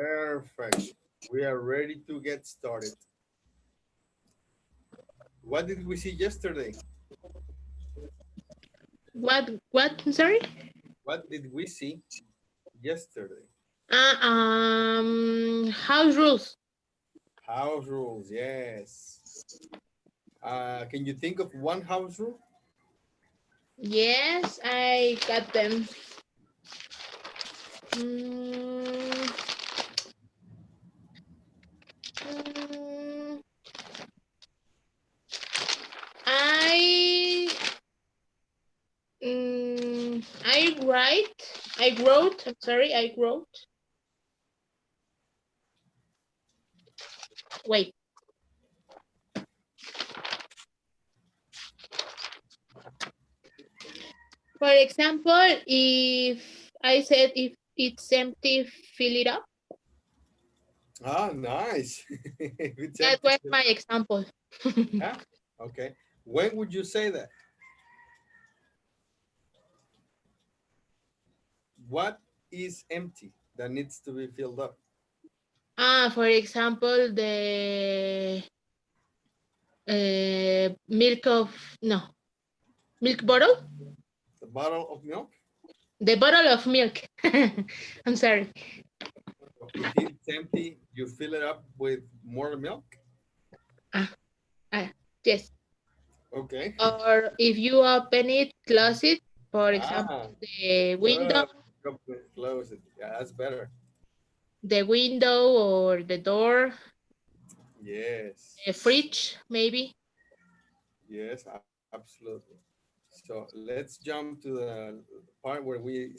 Perfect. We are ready to get started. What did we see yesterday? What? I'm sorry. What did we see yesterday? House rules. House rules, yes. Can you think of one house rule? Yes, I got them. Mm, mm, I I write. I wrote. I'm sorry. I wrote. Wait. For example, if I said if it's empty, fill it up. Ah, nice. It's That empty. was my example. Yeah. Okay. When would you say that? What is empty that needs to be filled up? For example, the milk of no milk bottle. The bottle of milk? The bottle of milk. I'm sorry. If it's empty, you fill it up with more milk? Ah, ah, yes. Okay. Or if you open it, close it. For example, Ah, the window, good. Close it. Yeah, that's better. or the door, Yes. the fridge, maybe. Yes, absolutely. So let's jump to the part where we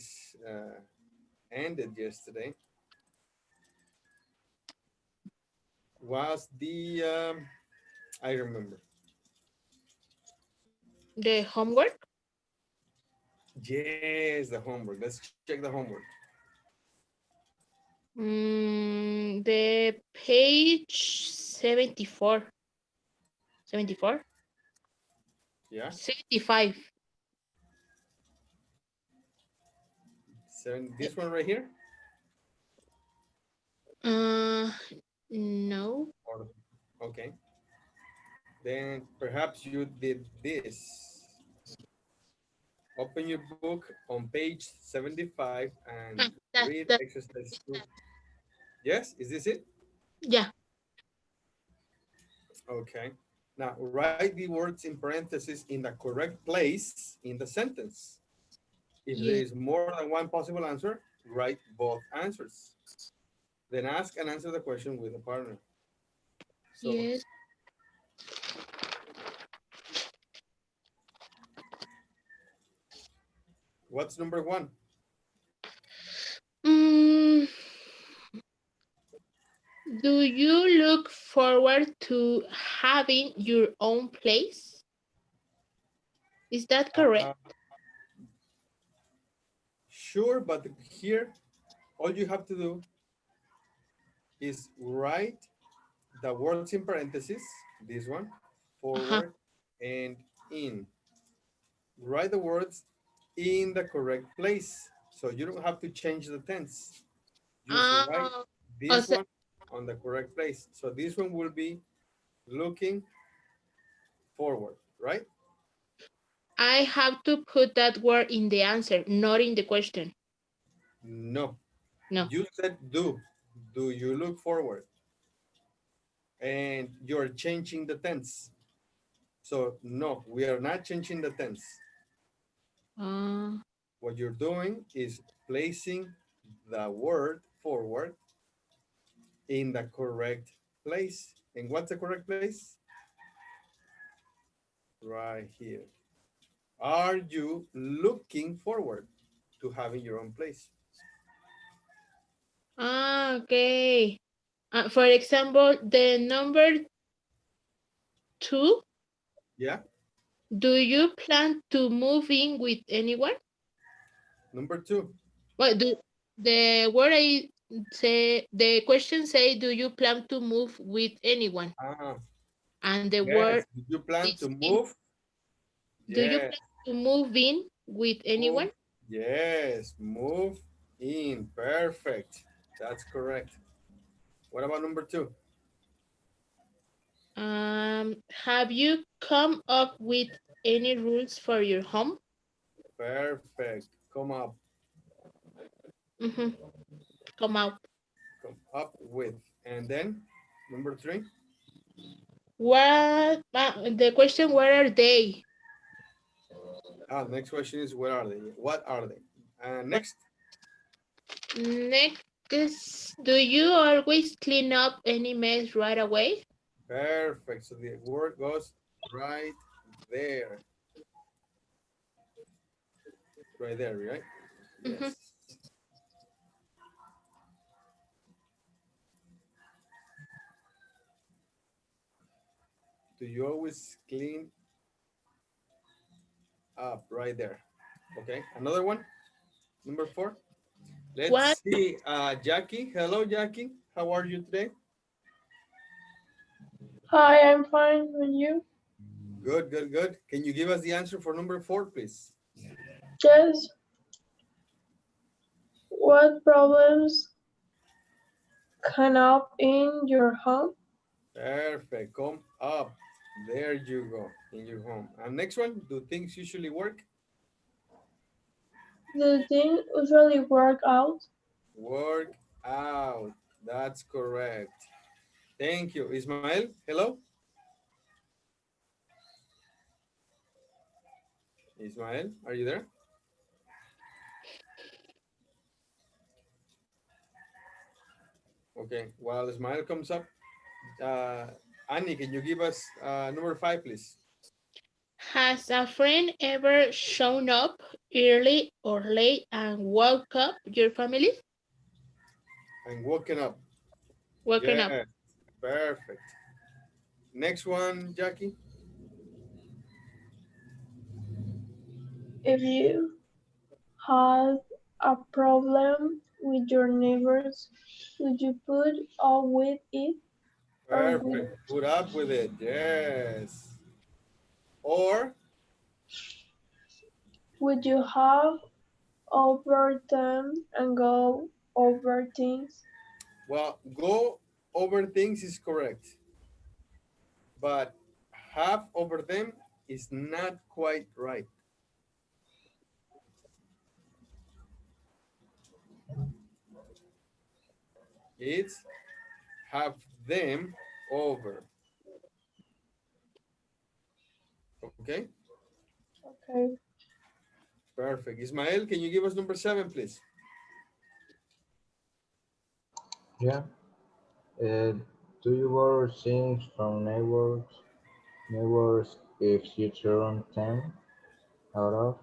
ended yesterday. Was the I remember. The homework. Yes, the homework. Let's check the homework. The page 74. 74? Yeah, 75. this one right here. Uh, no. Or okay, then perhaps you did this. Open your book on page 75 and That, read that, exercise 2. Yes, is this it? yeah. Okay. Now write the words in parentheses in the correct place in the sentence. If there Yeah. is more than one possible answer, write both answers. Then ask and answer the question with a partner. So Yes. what's number one? Mm, do you look forward to having your own place? Is that correct? Uh, sure, but here all you have to do is write the words in parentheses, this one, Uh-huh. forward and in. Write the words in the correct place. So you don't have to change the tense. Just write Uh, this also, one on the correct place. So this one will be looking forward, right? I have to put that word in the answer, not in the question. No, No. you said do. Do you look forward? And you're changing the tense. So no, we are not changing the tense. Uh, What you're doing is placing the word forward in the correct place. And what's the correct place? Right here. Are you looking forward to having your own place? okay. For example, the number 2, Yeah. do you plan to move in with anyone? Number two. Well, the word I say, the question say, do you plan to move with anyone? Ah, And the word yes. Do you plan to is in. move? Do you Yes. plan to move in with Move. anyone? Yes. Move in. Perfect. That's correct. What about number two? Have you come up with any rules for your home? Perfect. Come up. Mm-hmm. Come out. Come up with. And then number three. What? The question, where are they? Next question is where are they? What are they? Next. Next, do you always clean up any mess right away? Perfect. So the word goes right there. Right there, right? Mm-hmm. Yes. Do you always clean up right there? Okay. Another one. Number four. What? Let's see. Jackie. Hello, Jackie. How are you today? Hi, I'm fine. And you? Good, good, good. Can you give us the answer for number four, please? Yes. What problems come up in your home? Perfect. Come up. There you go in your home. And next one. Do things usually work? Do things usually work out? Work out. That's correct. Thank you. Ismael, hello? Ismael, are you there? Okay, while Ismael comes up, uh, Annie, can you give us number five, please? Has a friend ever shown up early or late and woke up your family? And woken up. Woken up. Yeah, perfect. Next one, Jackie. If you had a problem with your neighbors, would you put up with it or Perfect. Put up with it. Yes. Or, would you have over them and go over things? well, go over things is correct, but have over them is not quite right. It's have them over. Okay, Okay. perfect. Ismael, can you give us number seven, please? Yeah. Uh, do you borrow things from neighbors if you turn them out of?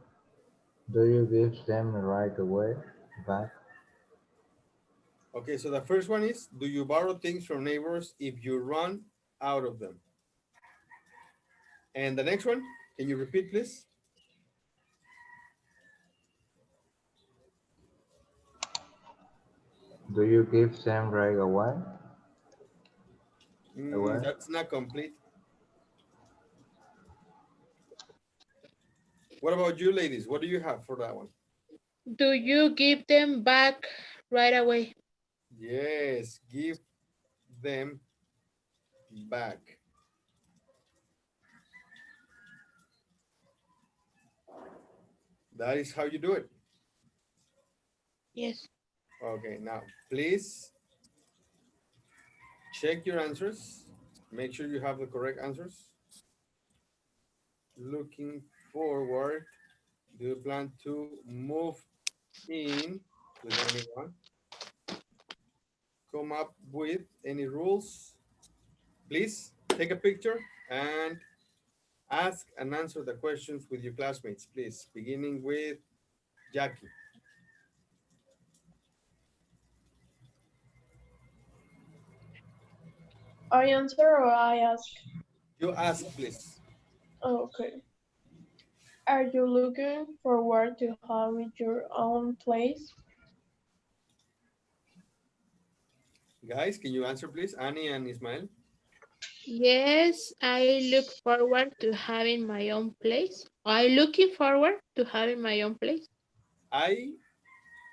Do you give them right away back? Okay, so the first one is, do you borrow things from neighbors if you run out of them? And the next one, can you repeat, please? Do you give them right away? Away? That's not complete. What about you, ladies? What do you have for that one? Do you give them back right away? Yes, give them back. That is how you do it. Yes. Okay, now please check your answers. Make sure you have the correct answers. Looking forward. Do you plan to move in with anyone? Come up with any rules? Please take a picture and ask and answer the questions with your classmates, please, beginning with Jackie. I answer or I ask? You ask, please. Okay. Are you looking forward to having your own place? Guys, can you answer, please? Annie and Ismael. Yes, I look forward to having my own place. I looking forward to having my own place. I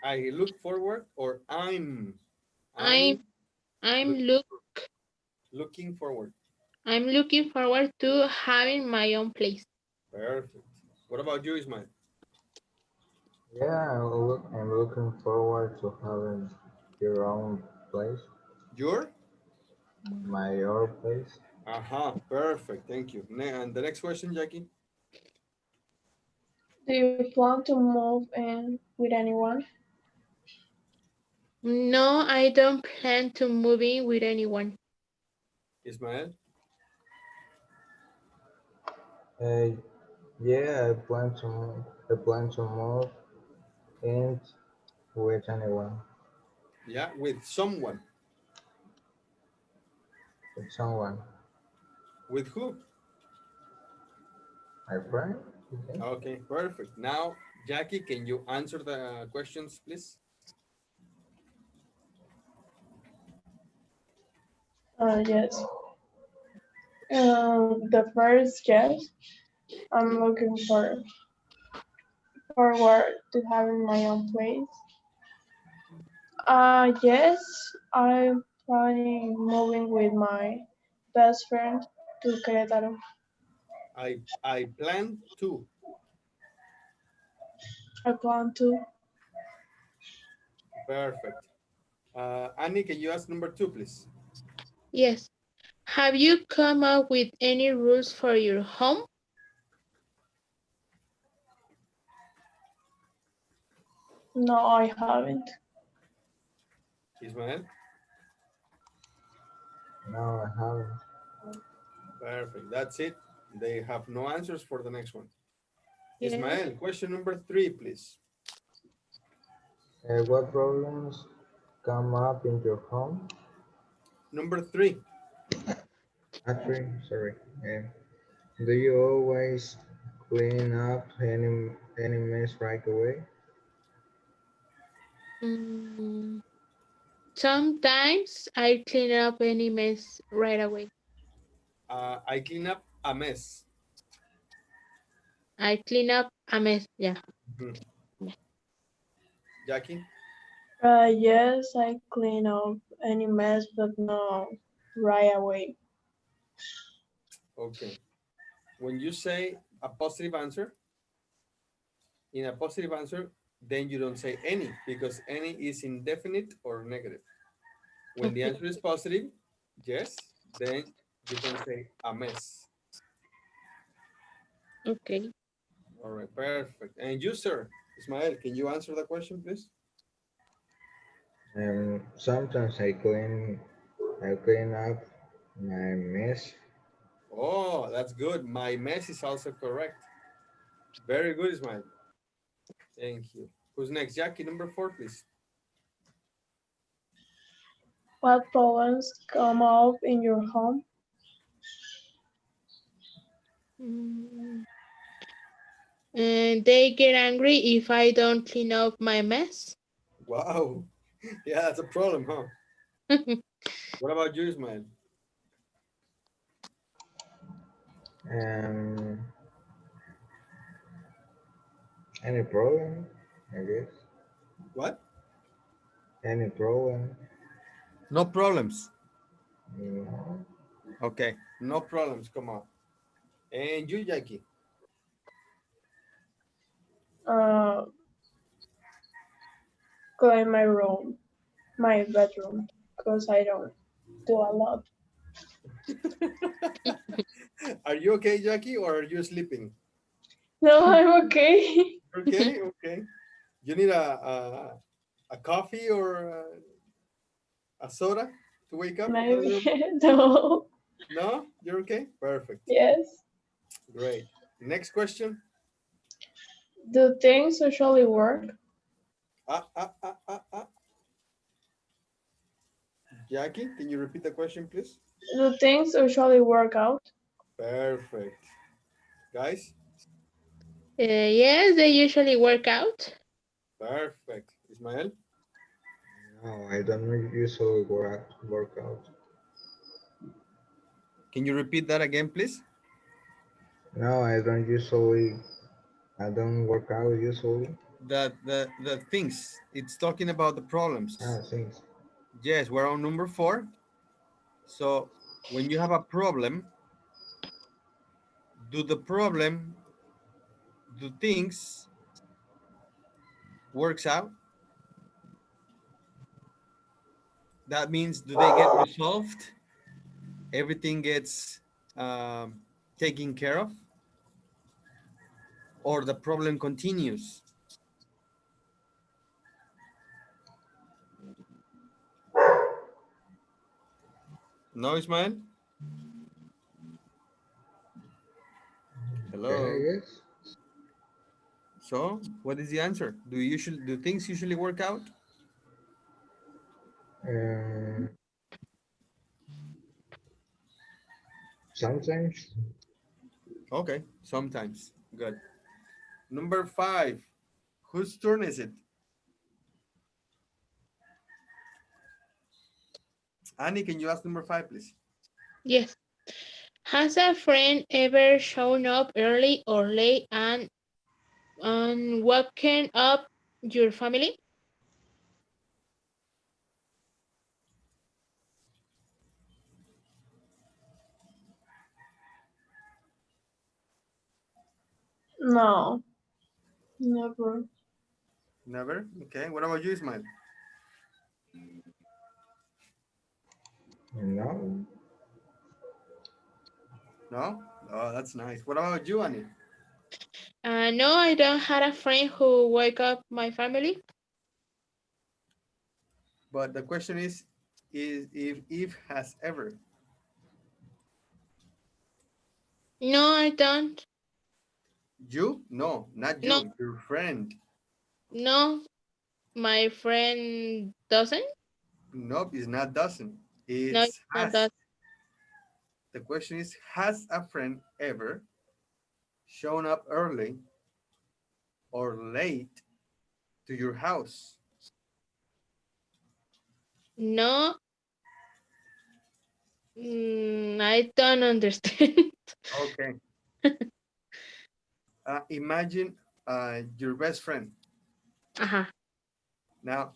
I look forward or I'm. I'm I'm look, look looking forward. I'm looking forward to having my own place. Perfect. What about you, Ismail? Yeah, I'm looking forward to having your own place, Your? my own place. Perfect. Thank you. And the next question, Jackie? Do you plan to move in with anyone? No, I don't plan to move in with anyone. Ismael? Uh, yeah, I plan to move in with anyone, Yeah, with someone. with someone. With who? My friend, okay? Okay, perfect. Now, Jackie, can you answer the questions, please? Yes. The first, yes. I'm looking forward to having my own place. Yes, I'm planning moving with my best friend to Querétaro. I plan to. I plan to. Perfect. Annie, can you ask number two, please? Yes. Have you come up with any rules for your home? No, I haven't. Ismael? No, I haven't. Perfect. That's it. They have no answers for the next one. Yes. Ismael, question number three, please. What problems come up in your home? Number three. Actually, sorry. Do you always clean up any mess right away? Mm, sometimes I clean up any mess right away. I clean up a mess. I clean up a mess. Yeah. Mhm. Jackie? Yes, I clean up any mess, but no right away. Okay. When you say a positive answer, in a positive answer, then you don't say any because any is indefinite or negative. When the Okay. answer is positive, yes, then you can say a mess. Okay. All right, perfect. And you, sir, Ismael, can you answer the question, please? Sometimes I clean up my mess. Oh, that's good. My mess is also correct. Very good, Ismael. Thank you. Who's next? Jackie, number four, please. What problems come up in your home? Mm, and they get angry if I don't clean up my mess. Wow. Yeah, that's a problem, huh? What about you, Ismael? Um, any problem? I guess. What? Any problem? No problems. No. Okay, no problems. Come on. And you, Jackie? Uh, Clean my room, my bedroom, because I don't do a lot. Are you okay, Jackie, or are you sleeping? No, I'm okay. Okay, okay. You need a coffee or a soda to wake up a Maybe. little bit? No. No, you're okay. Perfect. Yes. Great. Next question. Do things usually work? Ah, ah, ah, ah, ah. Jackie, can you repeat the question, please? Do things usually work out? Perfect. Guys, Yes, they usually work out. perfect. Ismael, No, I don't usually work out. can you repeat that again, please? No, I don't work out usually. The things. It's talking about the problems. Things. Yes, we're on number 4. So when you have a problem, do the problem, do things works out? That means do they get resolved? Everything gets um, taken care of, or the problem continues? No, Ismael? Okay, I Hello. guess. So what is the answer? Do things usually work out? Um, Sometimes. Okay, sometimes. Good. Number 5. Whose turn is it? Annie, can you ask number 5, please? Yes. Has a friend ever shown up early or late and woken up your family? No, never. Never. Okay. What about you, Ismael? No. No? Oh, that's nice. What about you, Annie? No, I don't have a friend who wake up my family. But the question is if has ever. No, I don't. You? No, not No, you. Your friend. no, my friend doesn't. Nope, it's not doesn't. No, it's It's not has. that. The question is, has a friend ever shown up early or late to your house? No, I don't understand. Okay. Imagine your best friend. Uh-huh. Now,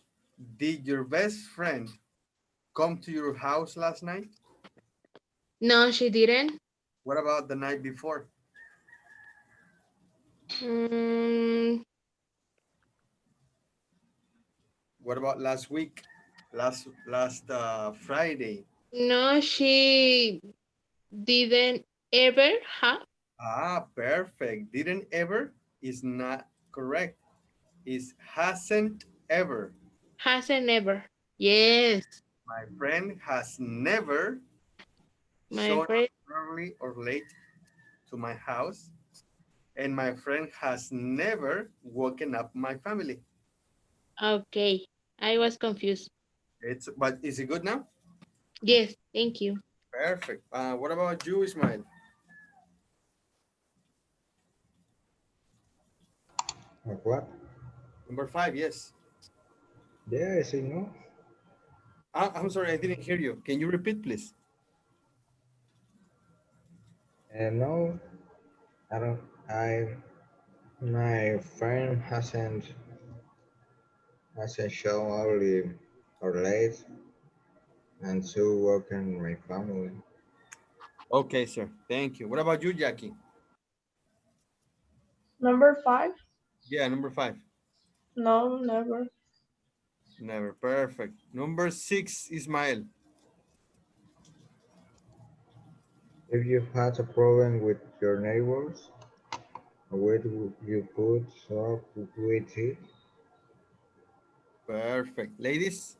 did your best friend come to your house last night? No, she didn't. What about the night before? Mm, What about last week? Last Friday? no, she didn't ever have. Ah, perfect. Didn't ever is not correct. Is hasn't ever. Hasn't ever. Yes, My friend has never my shown friend. up early or late to my house, and my friend has never woken up my family. Okay, I was confused. But is it good now? Yes, thank you. Perfect. What about you, Ismail? Like what? Number 5, yes. Yeah, I say no. I'm sorry, I didn't hear you. Can you repeat, please? And no, I don't. My friend hasn't shown early or late, and so welcome my family. Okay, sir. Thank you. What about you, Jackie? Number 5? Yeah, number 5. No, never. Never. Perfect. Number 6, Ismail. If you had a problem with your neighbors, where would you put up with it? Perfect. Ladies?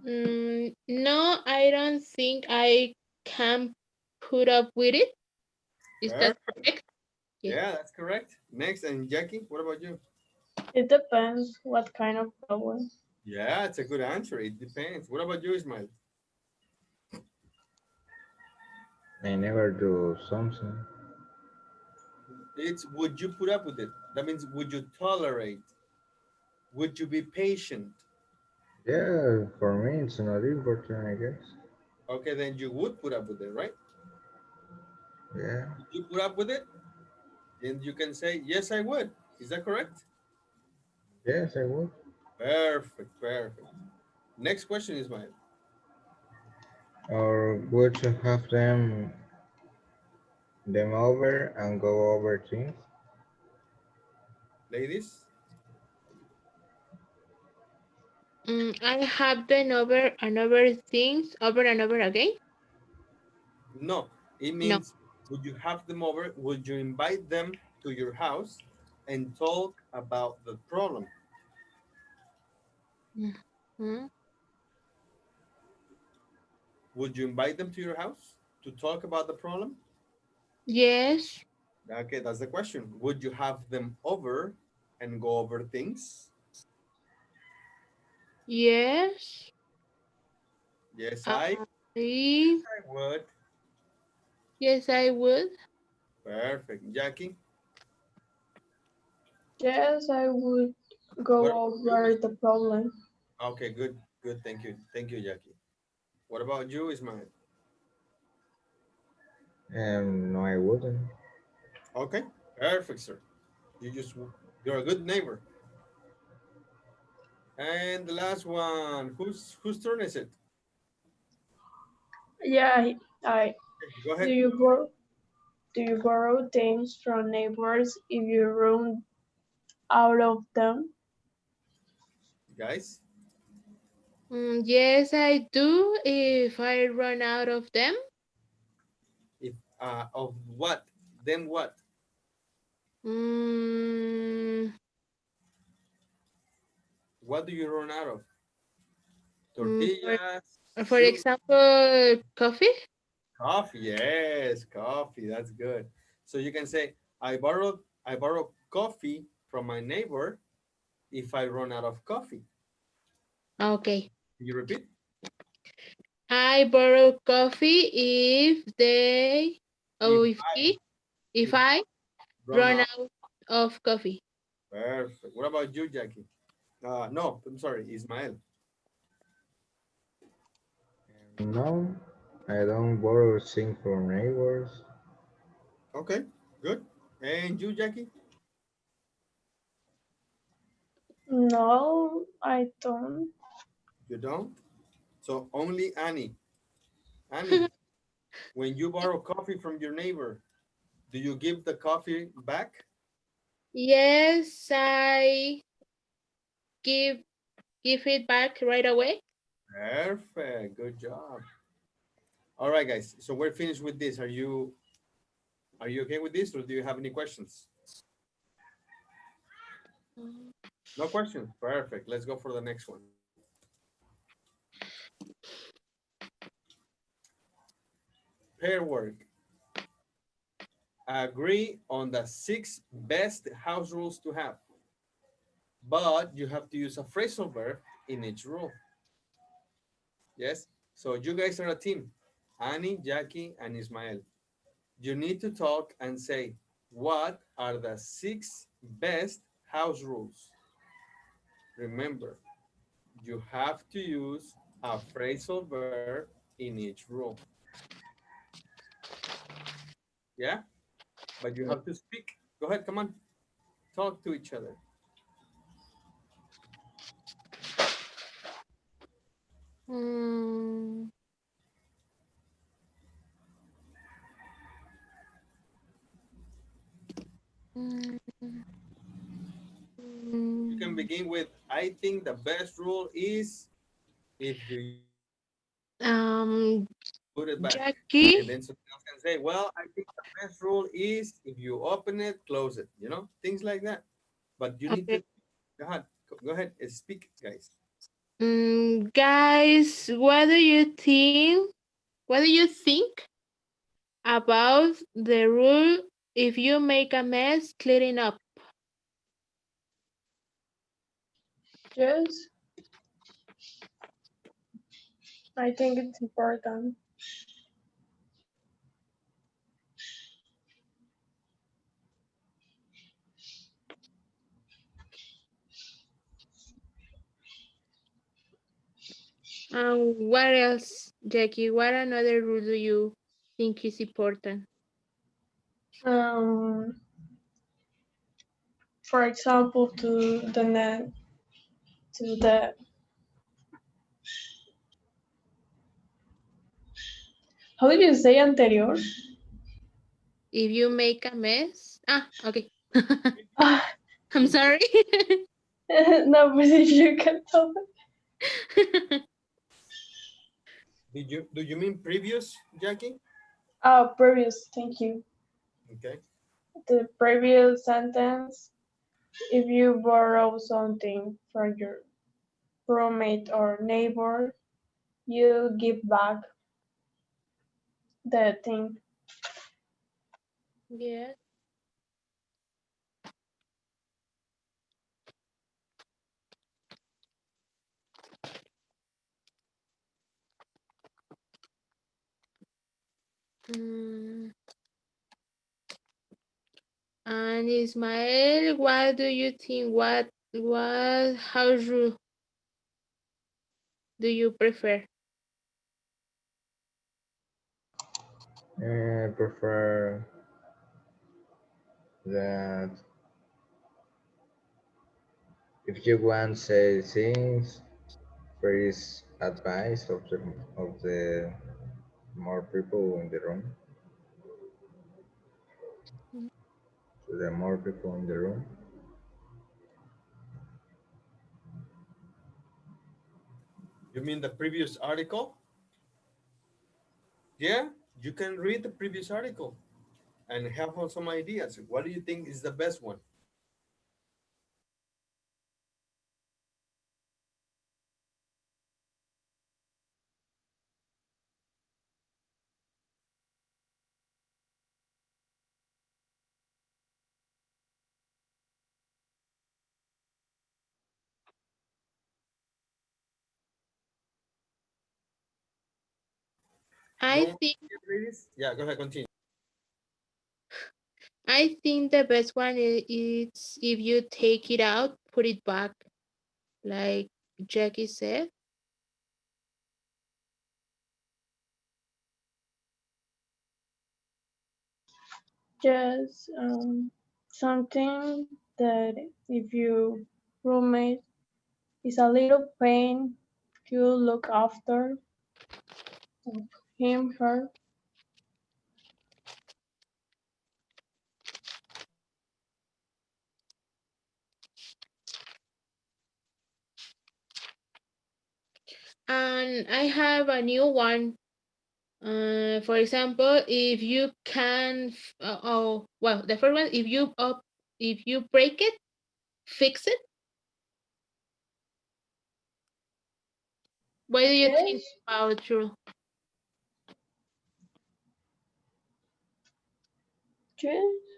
No, I don't think I can put up with it. Is that Perfect. correct? Yeah. Yeah, that's correct. Next, and Jackie, what about you? It depends what kind of problem. Yeah, it's a good answer. It depends. What about you, Ismail? I never do something. It's would you put up with it? That means would you tolerate? Would you be patient? Yeah, for me it's not important, I guess. Okay, then you would put up with it, right? Yeah, Would you put up with it? Then you can say, yes, I would. Is that correct? yes, I would. Perfect, perfect. Next question, Ismail. Or would you have them over and go over things? Ladies? I have been over and over again. No. It No. means, would you have them over? Would you invite them to your house and talk about the problem? Mhm. Would you invite them to your house to talk about the problem? Yes. Okay, that's the question. Would you have them over and go over things? Yes. Yes, I I would. yes I would. Perfect. Jackie, Yes, I would what go about you? over the problem. Okay, good, good. Thank you. Thank you, Jackie. What about you, Ismail? No, I wouldn't. Okay, perfect, sir. You just, you're a good neighbor. And the last one, whose turn is it? Yeah, I Go do ahead, you borrow things from neighbors if you run out of them? guys. Yes, I do if I run out of them. If of what? Then what? Mm, What do you run out of? mm, for, Tortillas, for shoes, example, coffee. coffee. Yes, coffee. That's good. So you can say, I borrow coffee from my neighbor if I run out of coffee. Okay. Can you repeat? I borrow coffee If if he, if if I run run out. out of coffee. Perfect. What about you, Jackie? No, I'm sorry, Ismael. No, I don't borrow things from neighbors. Okay, good. And you, Jackie? No, I don't. You don't? So only Annie. Annie, when you borrow coffee from your neighbor, do you give the coffee back? Yes, I give give it back right away. Perfect. Good job. All right, guys. So we're finished with this. Are you okay with this, or do you have any questions? No questions. Perfect. Let's go for the next one. Pair work. Agree on the 6 best house rules to have, but you have to use a phrasal verb in each rule. Yes. So you guys are a team. Annie, Jackie, and Ismael. You need to talk and say, what are the 6 best house rules? Remember, you have to use a phrasal verb in each rule. Yeah? But you have to speak. Go ahead, come on. Talk to each other. Mm, mm, You can mm. begin with, I think the best rule is if you use it, Um, put it back. And Jackie. then someone else can say, well, I think the best rule is if you open it, close it, things like that. But you need Okay. to, go ahead and speak, guys. Guys, what do you think? What do you think about the rule if you make a mess, cleaning up? Yes, I think it's important. What else, Jackie? What another rule do you think is important? Um, for example, to the net, to the How do you say anterior? If you make a mess. Ah, okay. Ah, I'm sorry. no, pues if you can tell me. Do you mean previous, Jackie? Previous, thank you. Okay. The previous sentence, if you borrow something from your roommate or neighbor, you give back the thing. Yes. Mm, and Ismael, what do you think? What house rule do you prefer? I prefer that if you want to say things, please advice of the more people in the room, to the more people in the room. You mean the previous article? Yeah, you can read the previous article and have some ideas. What do you think is the best one? You I want think to read this? Yeah, go ahead, continue. I think the best one is if you take it out, put it back, like Jackie said. Just something that if you roommate is a little pain, you look after him, her. And I have a new one. For example, if you can, oh well, the first one, if you break it, fix it. What do you Yes, think about your? yes.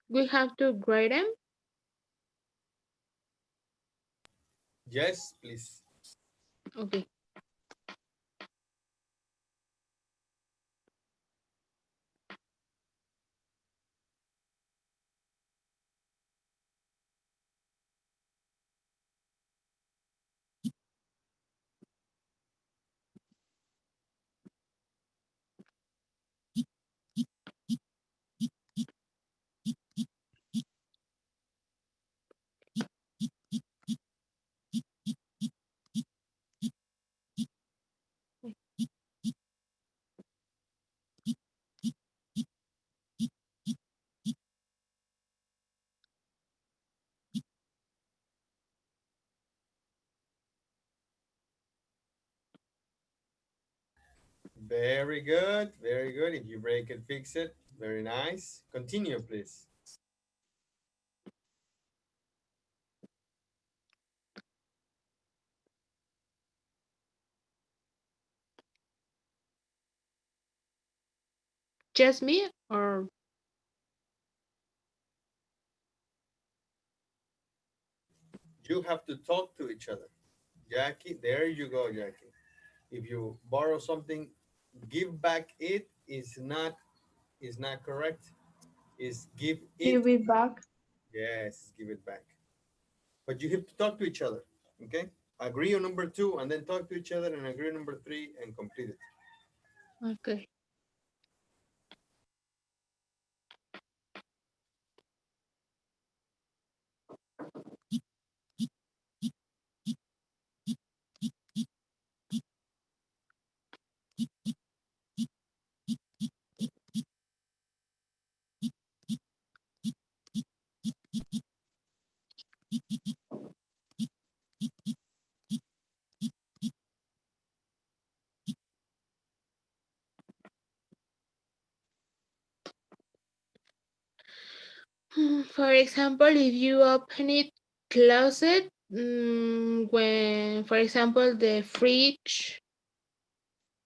We have to grade them. Yes, please. Okay. Very good. Very good. If you break it, fix it. Very nice. Continue, please. just me or You have to talk to each other. Jackie, there you go, Jackie. If you borrow something, give back it is not correct. Is give it. Give it back. Yes, give it back. But you have to talk to each other. Okay? Agree on number two and then talk to each other and agree on number three and complete it. okay. For example, if you open it closet, when, for example, the fridge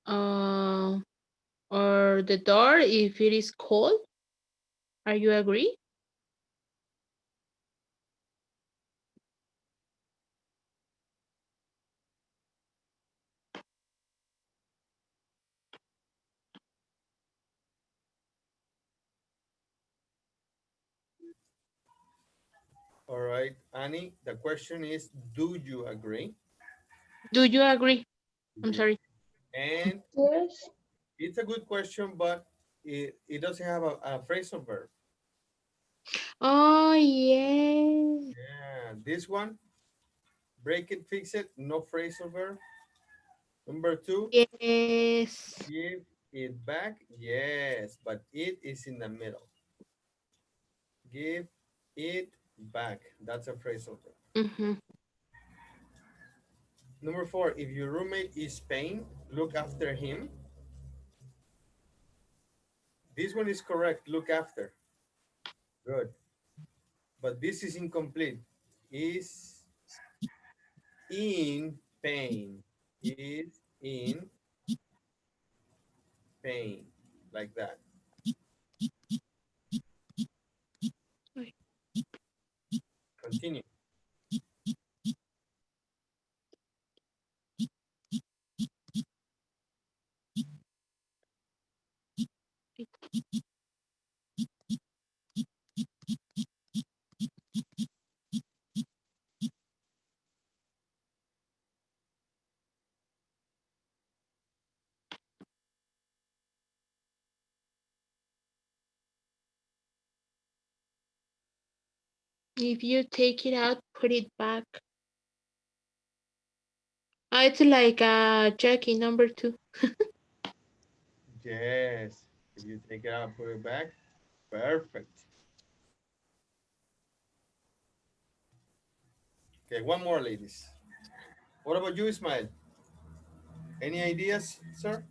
uh, or the door, if it is cold, are you agree? All right, Annie, the question is, do you agree? Do you agree? Do I'm you? sorry. And Yes. it's a good question, but it doesn't have a phrasal verb. Oh, yeah. Yeah, this one, break it, fix it, no phrasal verb. Number two, Yes. give it back. Yes, but it is in the middle. Give it back. That's a phrasal verb. Mm-hmm. Number four, if your roommate is paying, look after him. This one is correct. Look after. Good. But this is incomplete. Is in pain. Is in pain. Like that. Continue. If you take it out, put it back. It's like Jackie number two. Yes. If you take it out, put it back. Perfect. Okay, one more, ladies. What about you, Ismail? Any ideas, sir?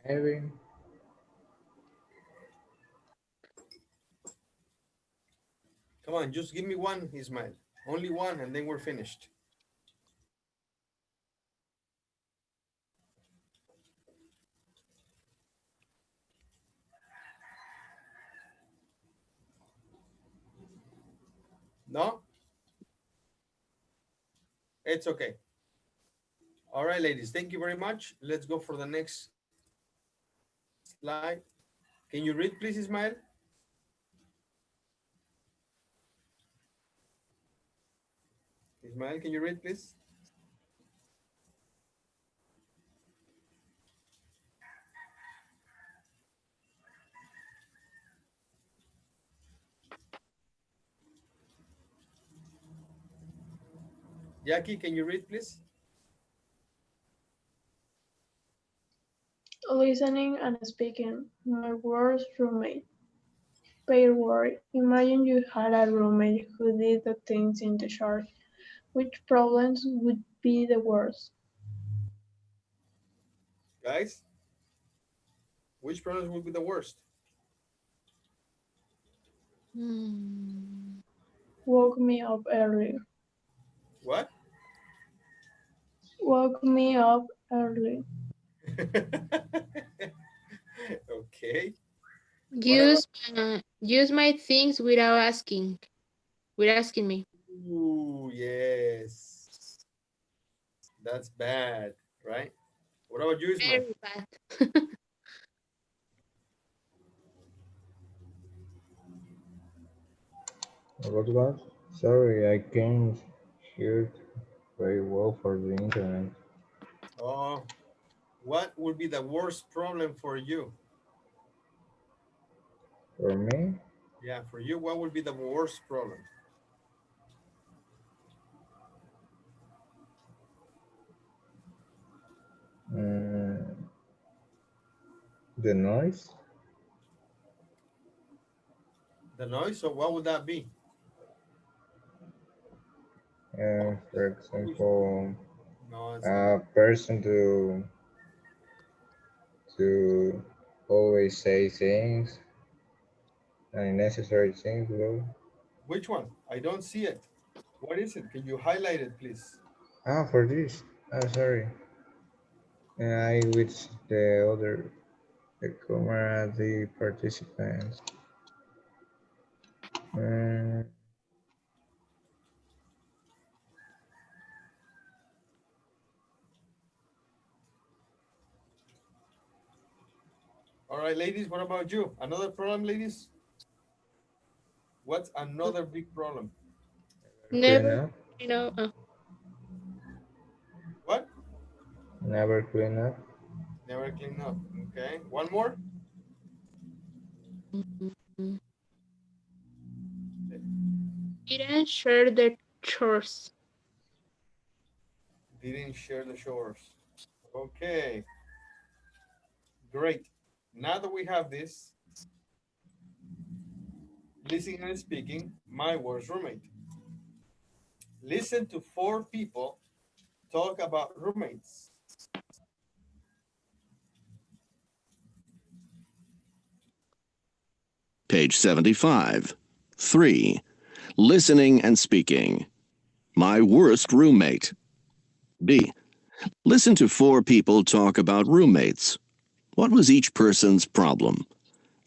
Maybe. Come on, just give me one, Ismail. Only one, and then we're finished. No? It's okay. All right, ladies. Thank you very much. Let's go for the next slide. Can you read, please, Ismail? Ismail, can you read, please? Jackie, can you read, please? Listening and speaking. My worst roommate. Pair word. Imagine you had a roommate who did the things in the chart. Which problems would be the worst? Guys, which problems would be the worst? Hmm. Woke me up early. What? Woke me up early. Okay. What about Use my things without asking me. ooh, yes. That's bad, right? What about you, Isma? Very bad. What was? Sorry, I can't hear it very well for the internet. Oh, what would be the worst problem for you? For me, Yeah, for you, what would be the worst problem? mm, the noise. The noise? So what would that be? For Which, example, no, it's not. a person to always say things, unnecessary things, though. Which one? I don't see it. What is it? Can you highlight it, please? Ah, for this. Ah, sorry. I with the other the camera, the participants. Mm, All right, ladies, what about you? Another problem, ladies? What's another big problem? clean Never, up. you know. What? Never clean up. Never clean up. Okay. One more? Mm, didn't share the chores. Didn't share the chores. Okay, great. Now that we have this, listening and speaking, my worst roommate. Listen to four people talk about roommates. Page 75. 3. Listening and speaking. My worst roommate. B. Listen to four people talk about roommates. What was each person's problem?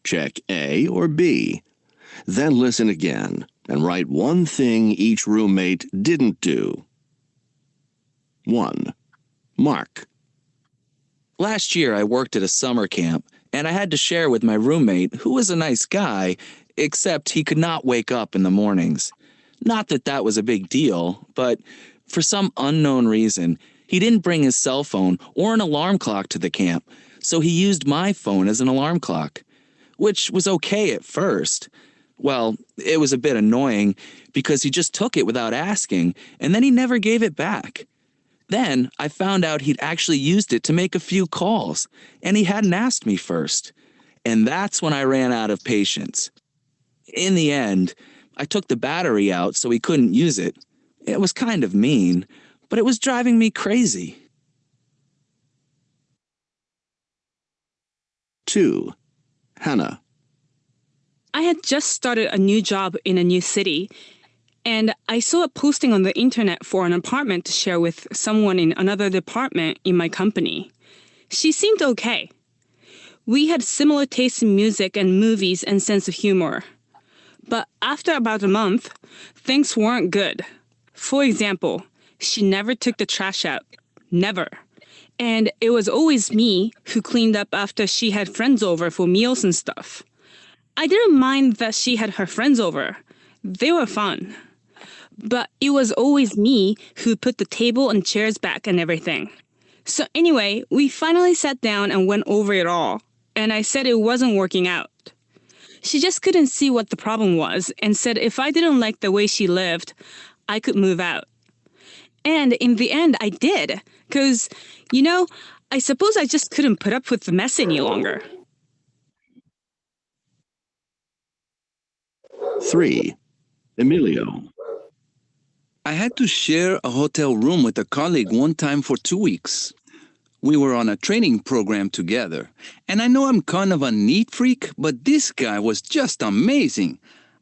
Check A or B. Then listen again and write one thing each roommate didn't do. 1. Mark. Last year, I worked at a summer camp, and I had to share with my roommate, who was a nice guy, except he could not wake up in the mornings. Not that that was a big deal, but for some unknown reason, he didn't bring his cell phone or an alarm clock to the camp, so he used my phone as an alarm clock, which was okay at first. Well, it was a bit annoying because he just took it without asking, and then he never gave it back. Then I found out he'd actually used it to make a few calls, and he hadn't asked me first. And that's when I ran out of patience. In the end, I took the battery out so he couldn't use it. It was kind of mean, but it was driving me crazy. 2. Hannah. I had just started a new job in a new city, and I saw a posting on the internet for an apartment to share with someone in another department in my company. She seemed okay. We had similar tastes in music and movies and sense of humor. But after about a month, things weren't good. For example, she never took the trash out. Never. And it was always me who cleaned up after she had friends over for meals and stuff. I didn't mind that she had her friends over. They were fun. But it was always me who put the table and chairs back and everything. So anyway, we finally sat down and went over it all, and I said it wasn't working out. She just couldn't see what the problem was and said if I didn't like the way she lived, I could move out. And in the end, I did, because, I suppose I just couldn't put up with the mess any longer. 3. Emilio. I had to share a hotel room with a colleague one time for 2 weeks. We were on a training program together, and I know I'm kind of a neat freak, but this guy was just amazing.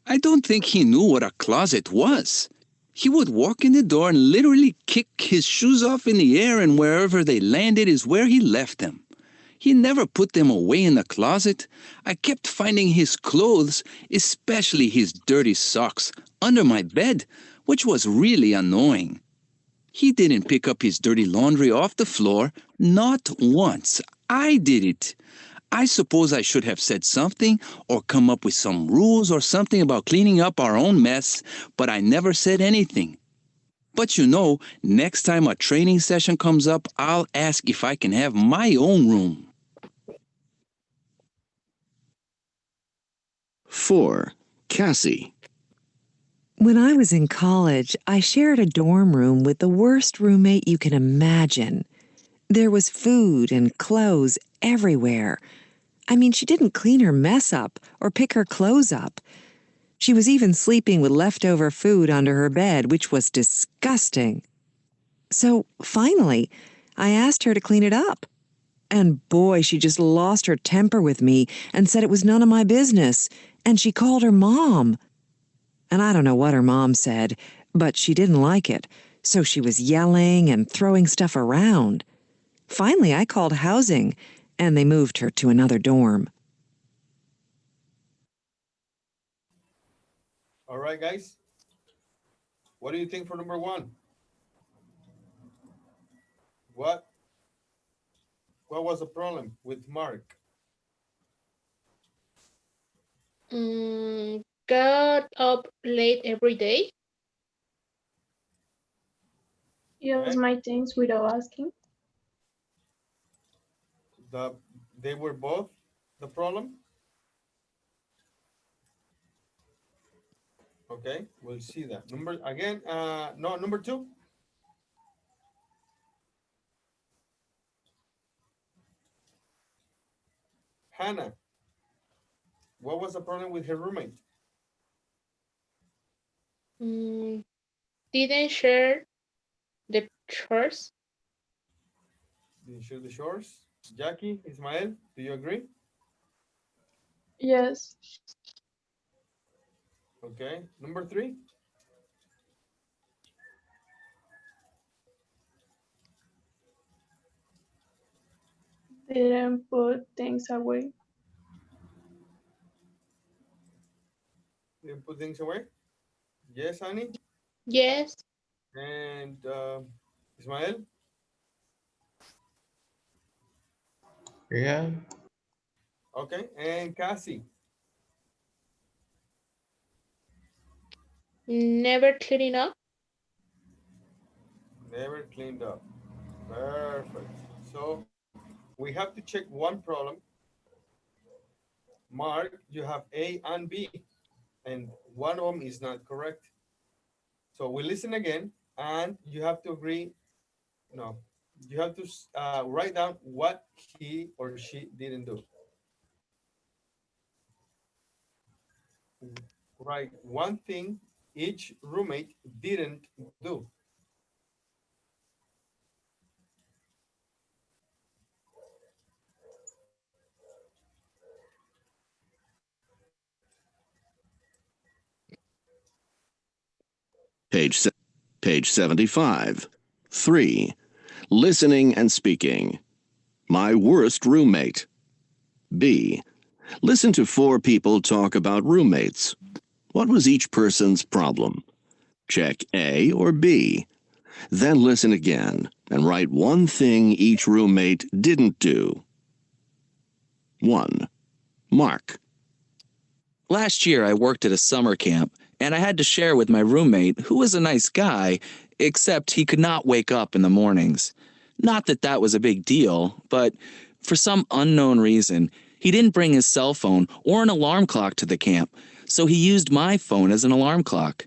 I don't think he knew what a closet was. He would walk in the door and literally kick his shoes off in the air, and wherever they landed is where he left them. He never put them away in the closet. I kept finding his clothes, especially his dirty socks, under my bed, which was really annoying. He didn't pick up his dirty laundry off the floor, not once. I did it. I suppose I should have said something or come up with some rules or something about cleaning up our own mess, but I never said anything. But you know, next time a training session comes up, I'll ask if I can have my own room. 4. Cassie. When I was in college, I shared a dorm room with the worst roommate you can imagine. There was food and clothes everywhere. I mean, she didn't clean her mess up or pick her clothes up. She was even sleeping with leftover food under her bed, which was disgusting. So finally, I asked her to clean it up. And boy, she just lost her temper with me and said it was none of my business. And she called her mom. And I don't know what her mom said, but she didn't like it. So she was yelling and throwing stuff around. Finally, I called housing, and they moved her to another dorm. All right, guys. What do you think for number 1? What was the problem with Mark? Got up late every day. Use my things without asking. They were both the problem. Okay, we'll see that. Number 2. Hannah, what was the problem with her roommate? Didn't share the chores. Didn't share the chores. Jackie, Ismael, do you agree? Yes. Okay, number 3. Didn't put things away. Didn't put things away. Yes, Annie? Yes. And Ismael? Yeah. Okay, and Cassie? Never cleaning up. Never cleaned up. Perfect. So we have to check one problem. Mark, you have A and B, and one of them is not correct. So we listen again, and you have to agree. No, you have to write down what he or she didn't do. Write one thing each roommate didn't do. Page 75. 3. Listening and speaking. My worst roommate. B. Listen to 4 people talk about roommates. What was each person's problem? Check A or B. Then listen again and write one thing each roommate didn't do. 1. Mark. Last year, I worked at a summer camp, and I had to share with my roommate, who was a nice guy, except he could not wake up in the mornings. Not that that was a big deal, but for some unknown reason, he didn't bring his cell phone or an alarm clock to the camp, so he used my phone as an alarm clock,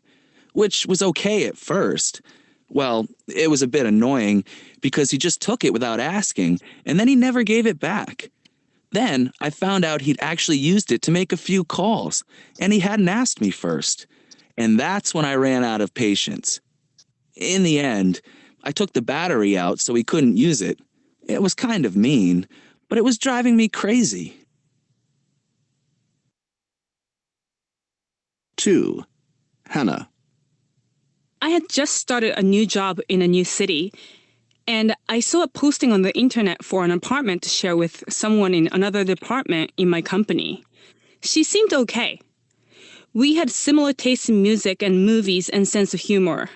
which was okay at first. Well, it was a bit annoying because he just took it without asking, and then he never gave it back. Then I found out he'd actually used it to make a few calls, and he hadn't asked me first. And that's when I ran out of patience. In the end, I took the battery out so he couldn't use it. It was kind of mean, but it was driving me crazy. 2. Hannah. I had just started a new job in a new city, And I saw a posting on the internet for an apartment to share with someone in another department in my company. She seemed okay. We had similar tastes in music and movies and sense of humor.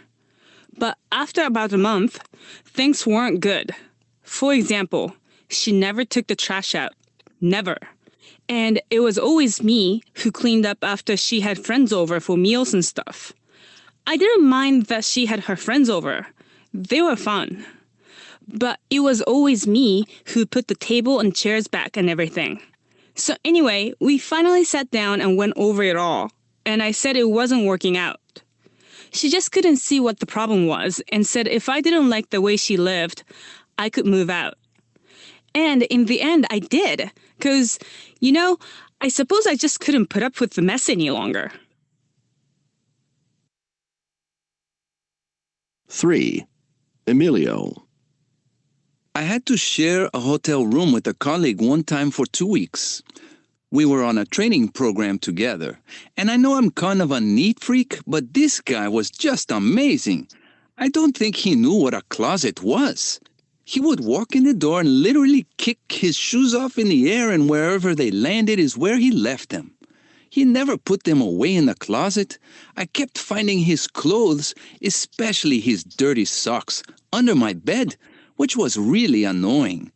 But after about a month, things weren't good. For example, she never took the trash out. Never. And it was always me who cleaned up after she had friends over for meals and stuff. I didn't mind that she had her friends over. They were fun. But it was always me who put the table and chairs back and everything. So anyway, we finally sat down and went over it all. And I said it wasn't working out. She just couldn't see what the problem was and said if I didn't like the way she lived, I could move out. And in the end, I did. Because, I suppose I just couldn't put up with the mess any longer. 3. Emilio. I had to share a hotel room with a colleague one time for 2 weeks. We were on a training program together, and I know I'm kind of a neat freak, but this guy was just amazing. I don't think he knew what a closet was. He would walk in the door and literally kick his shoes off in the air, and wherever they landed is where he left them. He never put them away in the closet. I kept finding his clothes, especially his dirty socks, under my bed, which was really annoying.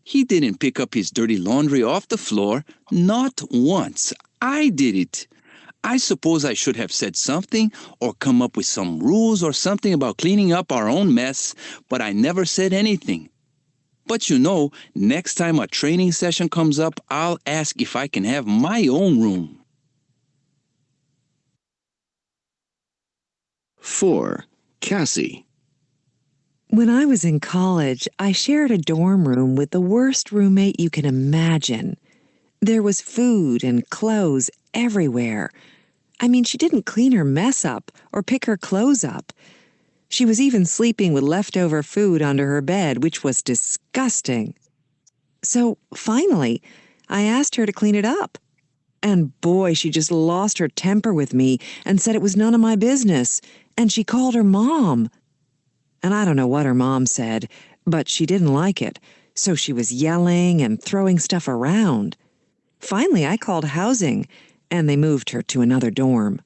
He didn't pick up his dirty laundry off the floor, not once. I did it. I suppose I should have said something or come up with some rules or something about cleaning up our own mess, but I never said anything. But next time a training session comes up, I'll ask if I can have my own room. 4. Cassie. When I was in college, I shared a dorm room with the worst roommate you can imagine. There was food and clothes everywhere. I mean, she didn't clean her mess up or pick her clothes up. She was even sleeping with leftover food under her bed, which was disgusting. So finally, I asked her to clean it up. And boy, she just lost her temper with me and said it was none of my business. And she called her mom. And I don't know what her mom said, but she didn't like it. So she was yelling and throwing stuff around. Finally, I called housing, and they moved her to another dorm.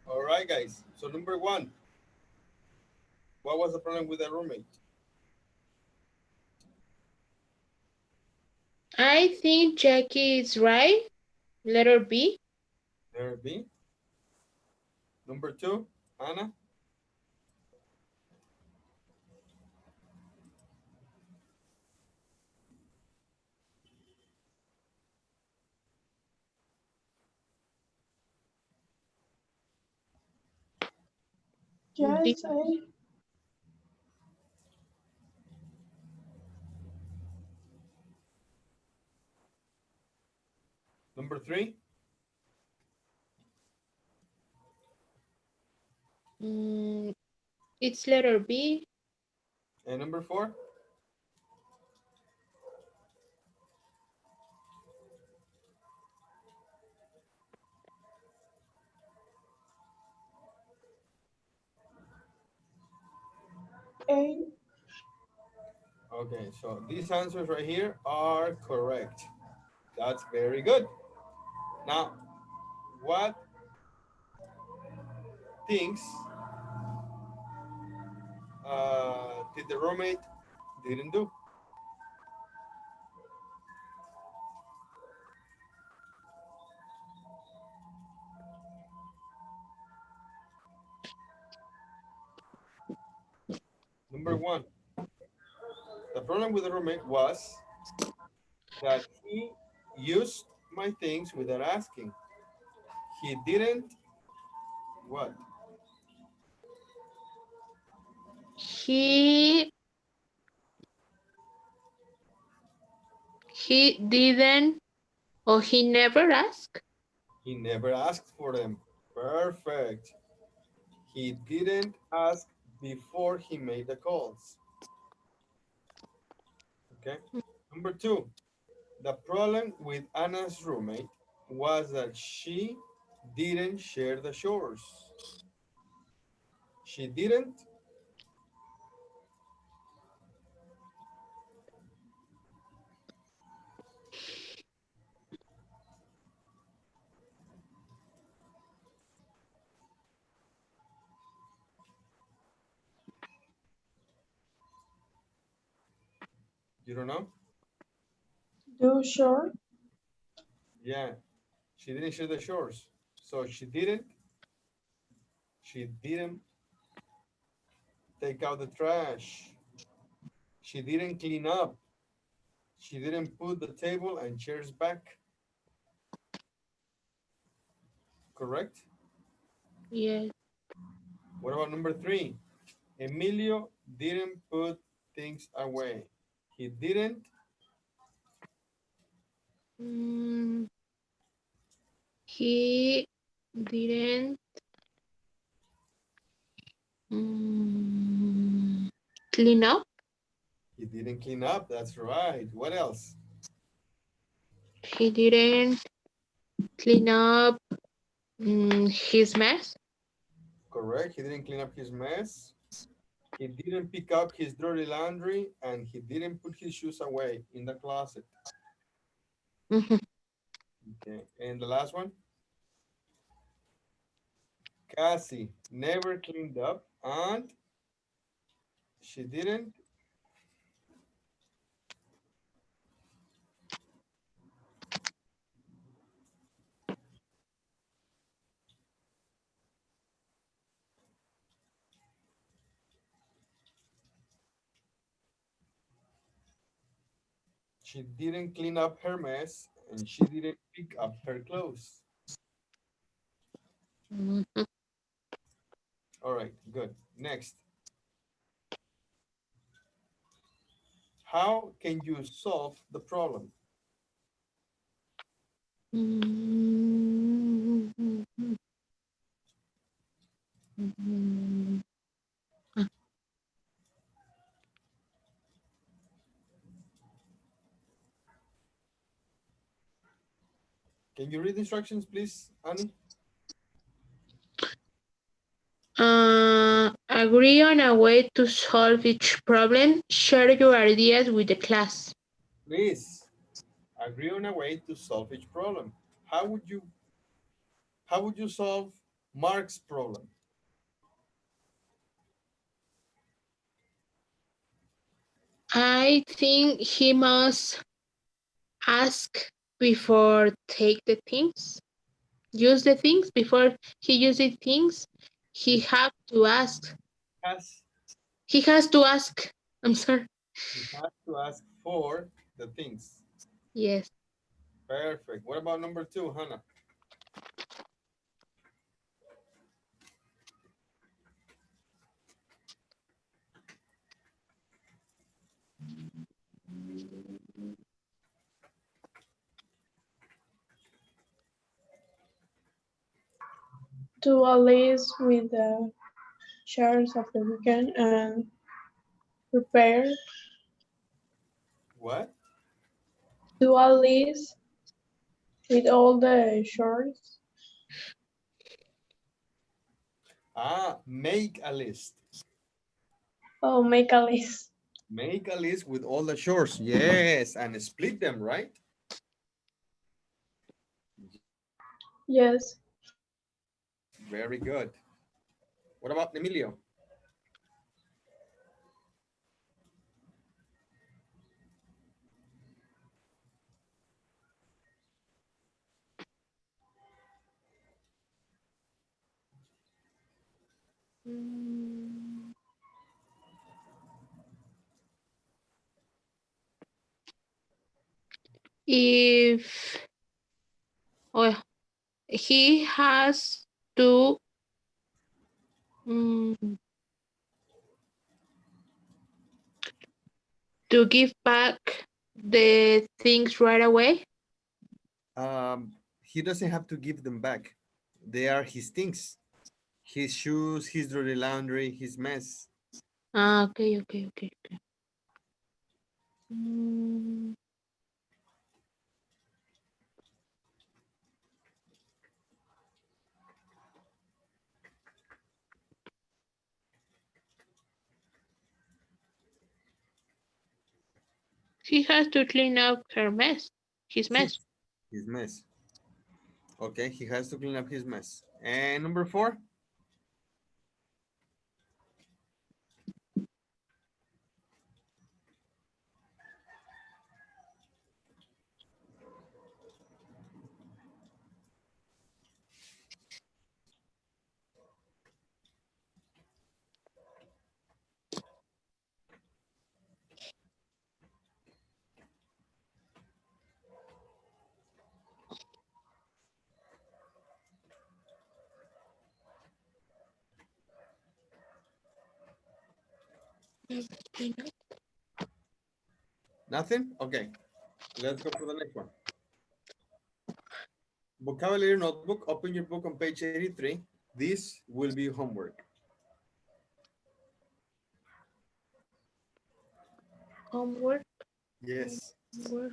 All right, guys. So number 1, what was the problem with the roommate? I think Jackie is right. Letter B. Letter B. Number 2, Anna. Yes, Number 3. It's letter B. And number 4. A. Okay, so these answers right here are correct. That's very good. Now, what things did the roommate didn't do? Number 1, the problem with the roommate was that he used my things without asking. He didn't what? He didn't, or he never asked. He never asked for them. Perfect. He didn't ask before he made the calls. Okay. Number 2, the problem with Anna's roommate was that she didn't share the chores. She didn't. You don't know? Do sure. Yeah, she didn't share the chores. So she didn't take out the trash. She didn't clean up. She didn't put the table and chairs back. Correct? Yes. What about number 3? Emilio didn't put things away. He didn't. Mm, he didn't clean up. He didn't clean up. That's right. What else? He didn't clean up his mess. Correct. He didn't clean up his mess. He didn't pick up his dirty laundry, and he didn't put his shoes away in the closet. Mhm. Okay. And the last one? Cassie never cleaned up, and she didn't. She didn't clean up her mess, and she didn't pick up her clothes. Mhm. All right, good. Next. How can you solve the problem? Mm, Can you read the instructions, please, Annie? agree on a way to solve each problem. Share your ideas with the class. Please agree on a way to solve each problem. How would you how would you solve Mark's problem? I think he must ask before take the things. Use the things before he uses things. He He have to ask. has He has to ask. I'm sorry. he has to ask for the things. Yes. Perfect. What about number 2, Hannah? Do a list with the chores of the weekend and prepare. What? Do a list with all the chores. Make a list. Oh, make a list. Make a list with all the chores. Yes, and split them, right? Yes. Very good. What about Emilio? If oh, he has to mm, to give back the things right away. He doesn't have to give them back. They are his things. His shoes, his dirty laundry, his mess. Okay. Mm, He has to clean up her mess. His mess. His mess. Okay, he has to clean up his mess. And number 4? Nothing? Okay, let's go for the next one. Vocabulary notebook, open your book on page 83. This will be homework. Homework. Yes. Homework.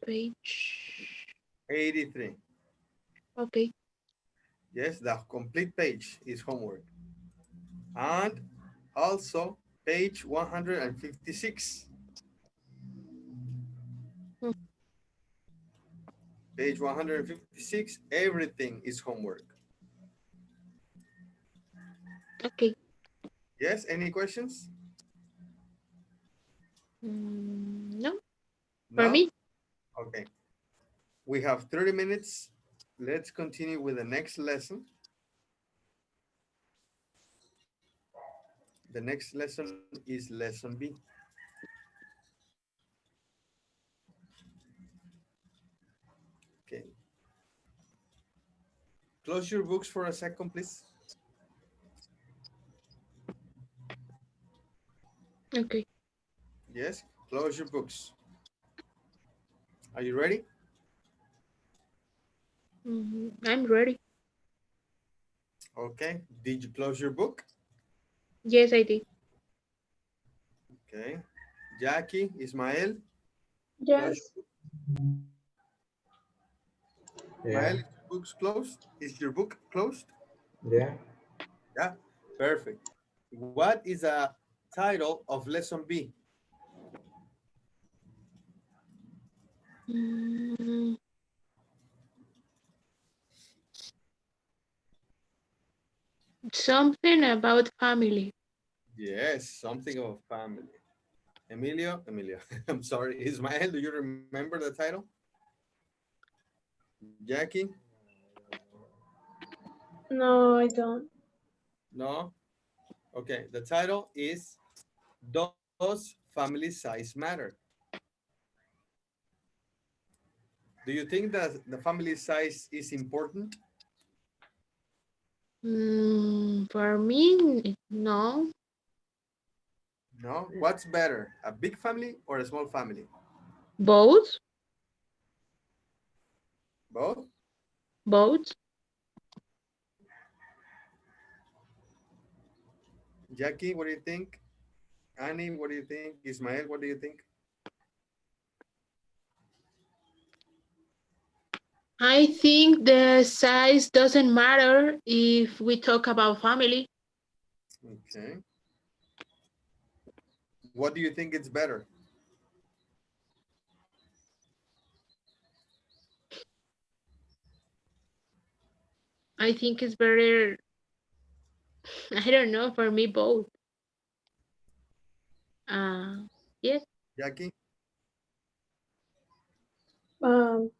Page. 83. Okay. Yes, the complete page is homework. And also page 156. Hmm. Page 156, everything is homework. Okay. Yes, any questions? No. For No? me. Okay. We have 30 minutes. Let's continue with the next lesson. The next lesson is lesson B. Okay. Close your books for a second, please. Okay. Yes, close your books. Are you ready? I'm ready. Okay. Did you close your book? Yes, I did. Okay. Jackie, Ismael, Yes. Yeah. Ismael, is your book's closed? Is your book closed? Yeah. Yeah, perfect. What is the title of lesson B? Mm, Something about family. Yes, something of family. Emilio, I'm sorry, Ismael, do you remember the title? Jackie? No, I don't. No? Okay, the title is Does Family Size Matter? Do you think that the family size is important? For me, no. No? What's better, a big family or a small family? Both. Both? Both. Jackie, what do you think? Annie, what do you think? Ismael, what do you think? I think the size doesn't matter if we talk about family. Okay. What do you think it's better? I think it's better. I don't know. For me, both. Yes. Jackie? Um,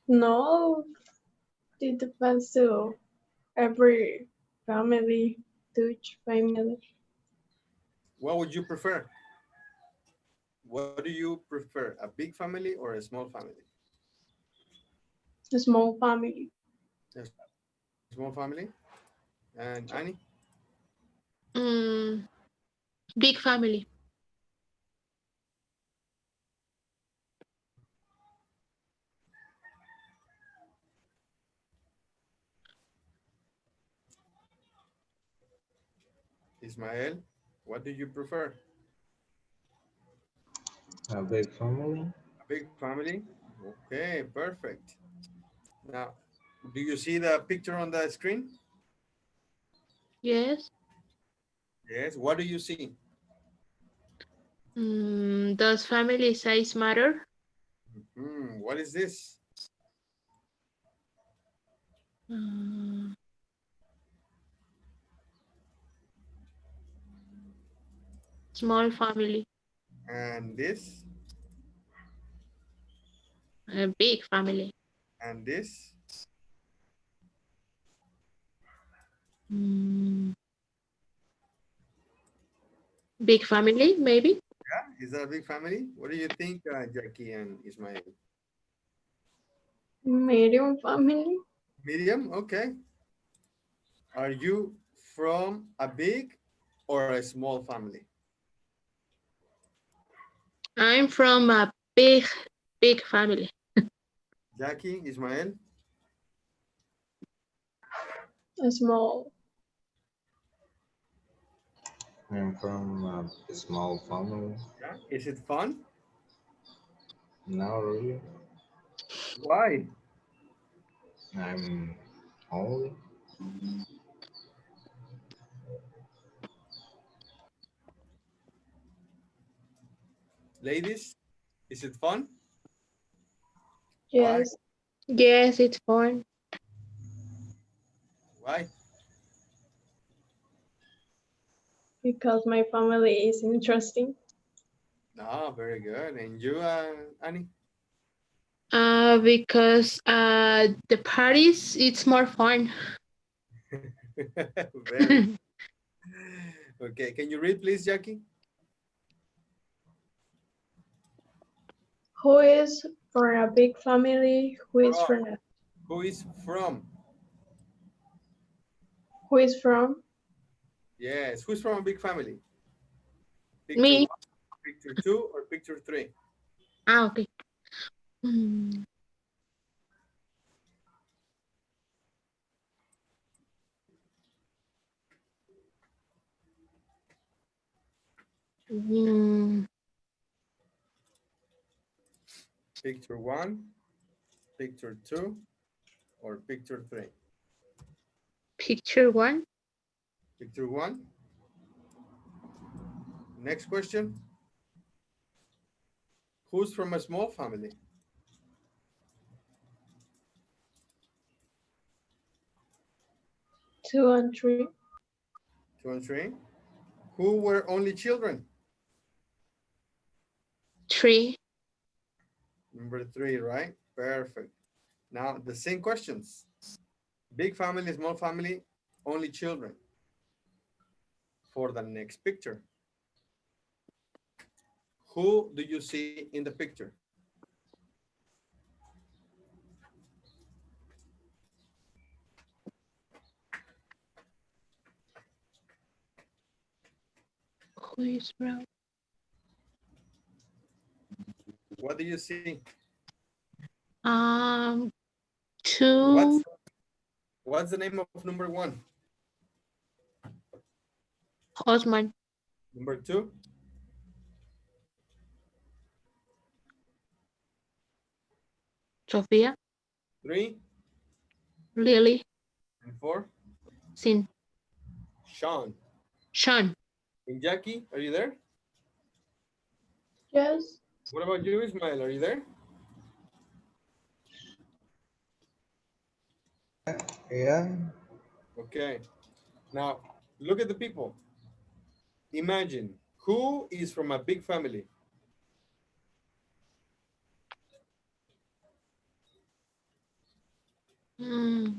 no, it depends to every family, to each family. What would you prefer? What do you prefer, a big family or a small family? A small family. A small family? And Annie? Mm, Big family. Ismael, what do you prefer? A big family. A big family? Okay, perfect. Now, do you see the picture on the screen? Yes. Yes, what do you see? Does family size matter? What is this? Small family, And this? a big family. And this? Big family, maybe? Yeah, is that a big family? What do you think, Jackie and Ismael? Medium family. Medium? Okay. Are you from a big or a small family? I'm from a big, big family. Jackie, Ismael? A small. I'm from a small family. Yeah. Is it fun? Not really. Why? I'm only. Ladies, is it fun? Why? Yes, Yes, it's fun. Why? because my family is interesting. Ah, very good. And you, Annie? Because the parties, it's more fun. Very. Okay, can you read, please, Jackie? Who is from a big family? Who is From. from Who is from? who is from Yes, who's from a big family? Picture Me? one, picture two, or picture three? Okay. Mm, mm, Picture one, picture two, or picture three? Picture one. Picture one. Next question. Who's from a small family? 2 and 3? Two and three. Who were only children? Three. Number three, right? Perfect. Now the same questions. Big family, small family, only children. For the next picture. Who do you see in the picture? Who is from? What do you see? Two. What's the name of number one? Osman. Number two? Sophia. Three? Lily. And four? Sin. Sean. Sean. And Jackie, are you there? Yes. What about you, Ismail? Are you there? Yeah. Okay. Now, look at the people. Imagine, who is from a big family? Mm,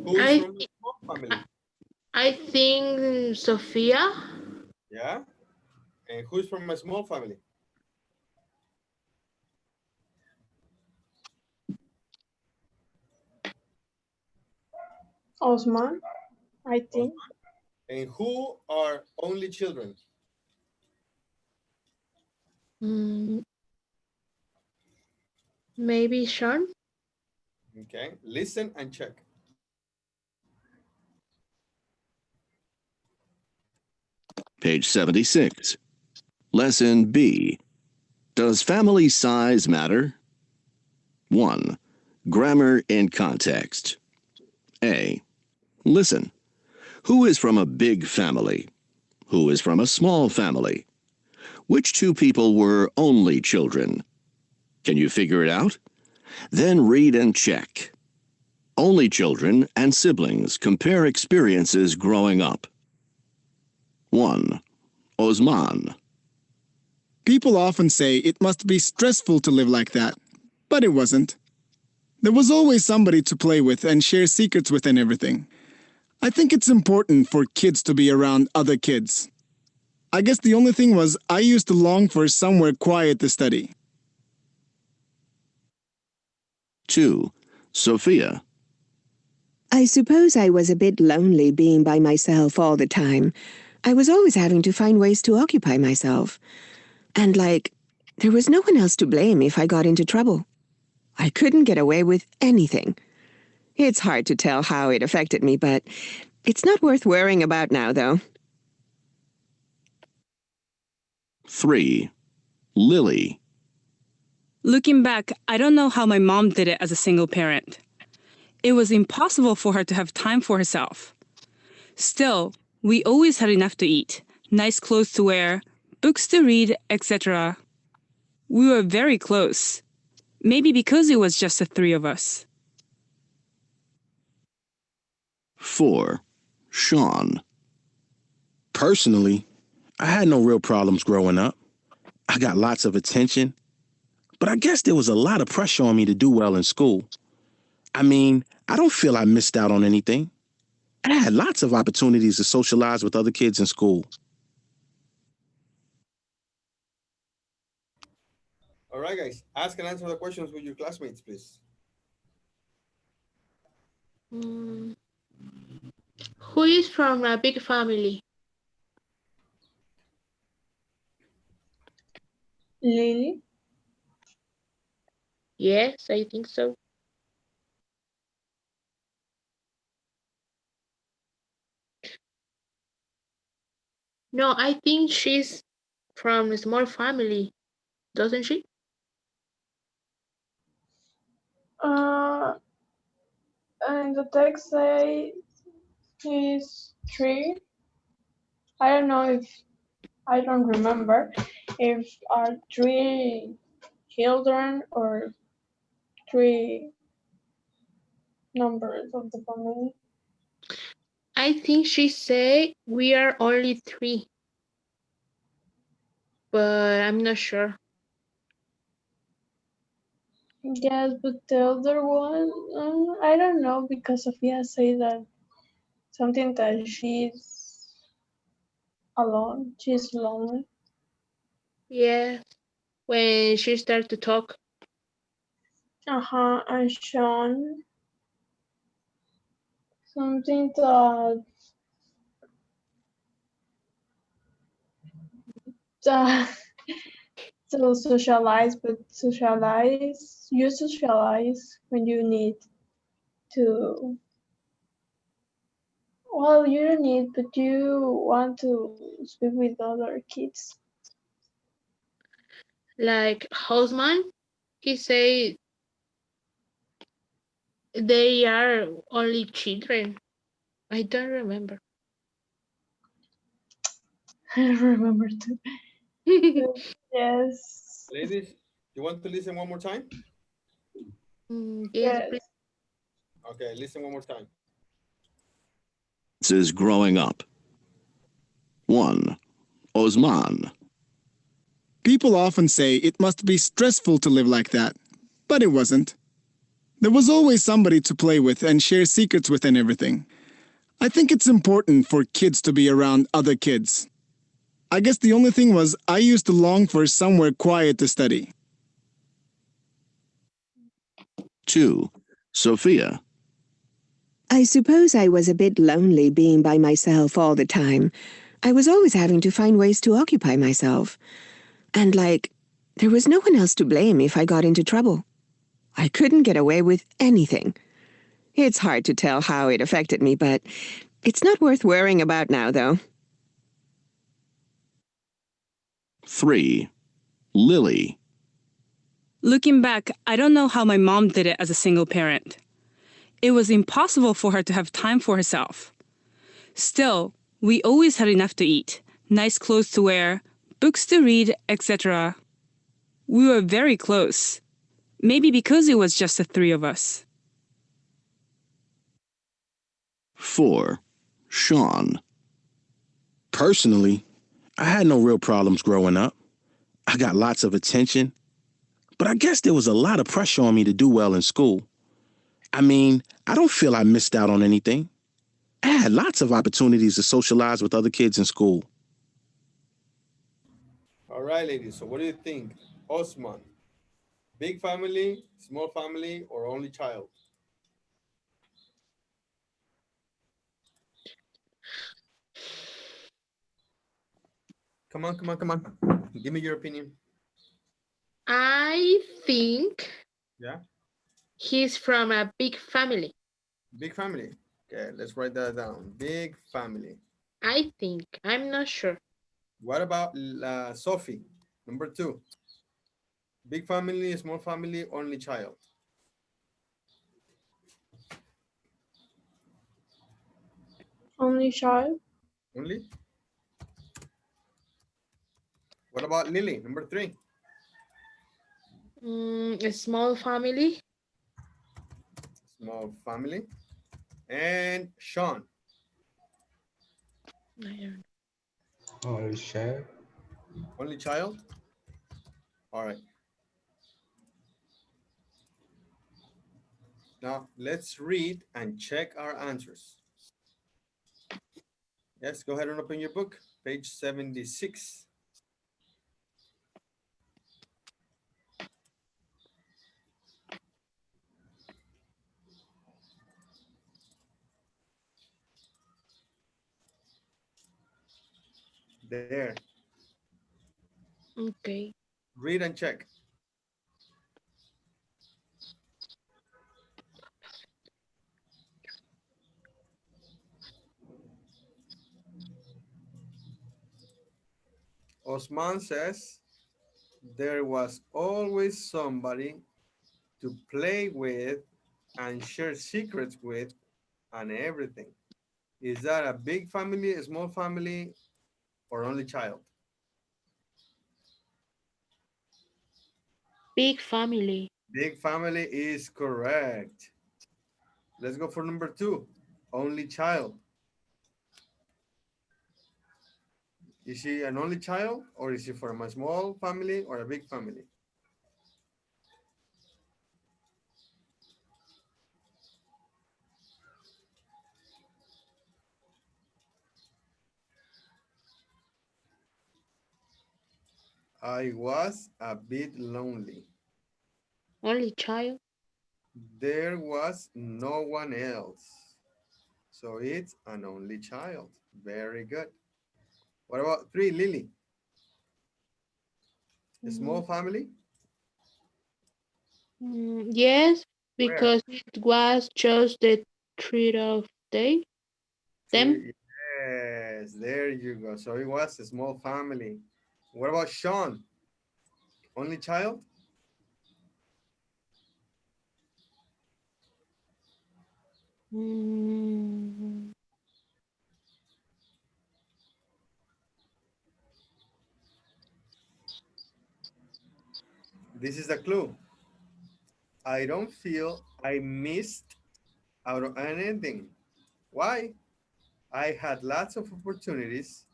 Who is I from a small family? I think Sophia. Yeah? And who's from a small family? Osman, I think. And who are only children? Mm, maybe Sean. Okay, listen and check. Page 76. Lesson B. Does family size matter? 1. Grammar in context. A. Listen. Who is from a big family? Who is from a small family? Which two people were only children? Can you figure it out? Then read and check. Only children and siblings compare experiences growing up. 1. Osman. People often say it must be stressful to live like that, but it wasn't. There was always somebody to play with and share secrets with and everything. I think it's important for kids to be around other kids. I guess the only thing was I used to long for somewhere quiet to study. 2. Sophia. I suppose I was a bit lonely being by myself all the time. I was always having to find ways to occupy myself. And there was no one else to blame if I got into trouble. I couldn't get away with anything. It's hard to tell how it affected me, but it's not worth worrying about now, though. 3. Lily. Looking back, I don't know how my mom did it as a single parent. It was impossible for her to have time for herself. Still, we always had enough to eat, nice clothes to wear, books to read, etc. We were very close. Maybe because it was just the three of us. 4. Sean. Personally, I had no real problems growing up. I got lots of attention, but I guess there was a lot of pressure on me to do well in school. I mean, I don't feel I missed out on anything. I had lots of opportunities to socialize with other kids in school. All right, guys. Ask and answer the questions with your classmates, please. Who is from a big family? Lily? Yes, I think so. No, I think she's from a small family, doesn't she? And the text say is 3. I don't know if I don't remember if are 3 children or 3 numbers of the family. I think she said we are only 3, but I'm not sure. Yes, but the other one, I don't know because Sophia said that something that she's alone, she's lonely. Yeah, when she started to talk. And Sean, something that to socialize, but you socialize when you need to. Well, you don't need, but you want to speak with other kids. Like Hausman, he said they are only children. I don't remember. I don't remember too. Yes. Ladies, you want to listen one more time? Yes, please. Okay, listen one more time. Is growing up. 1. Osman. People often say it must be stressful to live like that, but it wasn't. There was always somebody to play with and share secrets with and everything. I think it's important for kids to be around other kids. I guess the only thing was I used to long for somewhere quiet to study. 2. Sophia. I suppose I was a bit lonely being by myself all the time. I was always having to find ways to occupy myself. And there was no one else to blame if I got into trouble. I couldn't get away with anything. It's hard to tell how it affected me, but it's not worth worrying about now, though. 3. Lily. Looking back, I don't know how my mom did it as a single parent. It was impossible for her to have time for herself. Still, we always had enough to eat, nice clothes to wear, books to read, etc. We were very close. Maybe because it was just the three of us. 4. Sean. Personally, I had no real problems growing up. I got lots of attention, but I guess there was a lot of pressure on me to do well in school. I mean, I don't feel I missed out on anything. I had lots of opportunities to socialize with other kids in school. All right, ladies. So what do you think? Osman, big family, small family, or only child? Come on, come on, come on. Give me your opinion. I think Yeah, he's from a big family. big family. Okay, let's write that down. Big family. I think. I'm not sure. What about Sophie? Number 2. Big family, small family, only child. Only child. Only. What about Lily? Number 3. A small family. Small family. And Sean. I don't Only child. Only child. All right. Now let's read and check our answers. Yes, go ahead and open your book, page 76. There. Okay. Read and check. Osman says, there was always somebody to play with and share secrets with and everything. Is that a big family, a small family, or only child? Big family. Big family is correct. Let's go for number 2. Only child. Is she an only child, or is she from a small family or a big family? I was a bit lonely. Only child. There was no one else. So it's an only child. Very good. What about 3, Lily? A small family? Yes, Where? because it was just the three of them. Yes, there you go. So it was a small family. What about Sean? Only child? Mm, This is the clue. I don't feel I missed out on anything. Why? I had lots of opportunities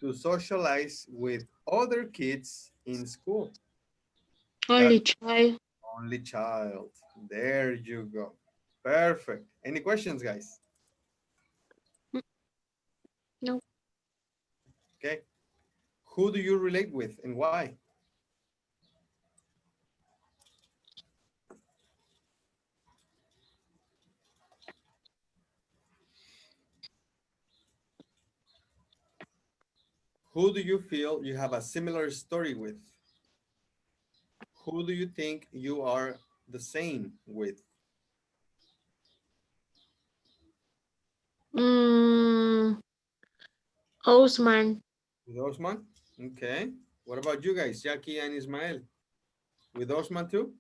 to socialize with other kids in school. That only child. only child. There you go. Perfect. Any questions, guys? No. Okay. Who do you relate with and why? Who do you feel you have a similar story with? Who do you think you are the same with? Mm, Osman. With Osman? Okay. What about you guys, Jackie and Ismael? With Osman too?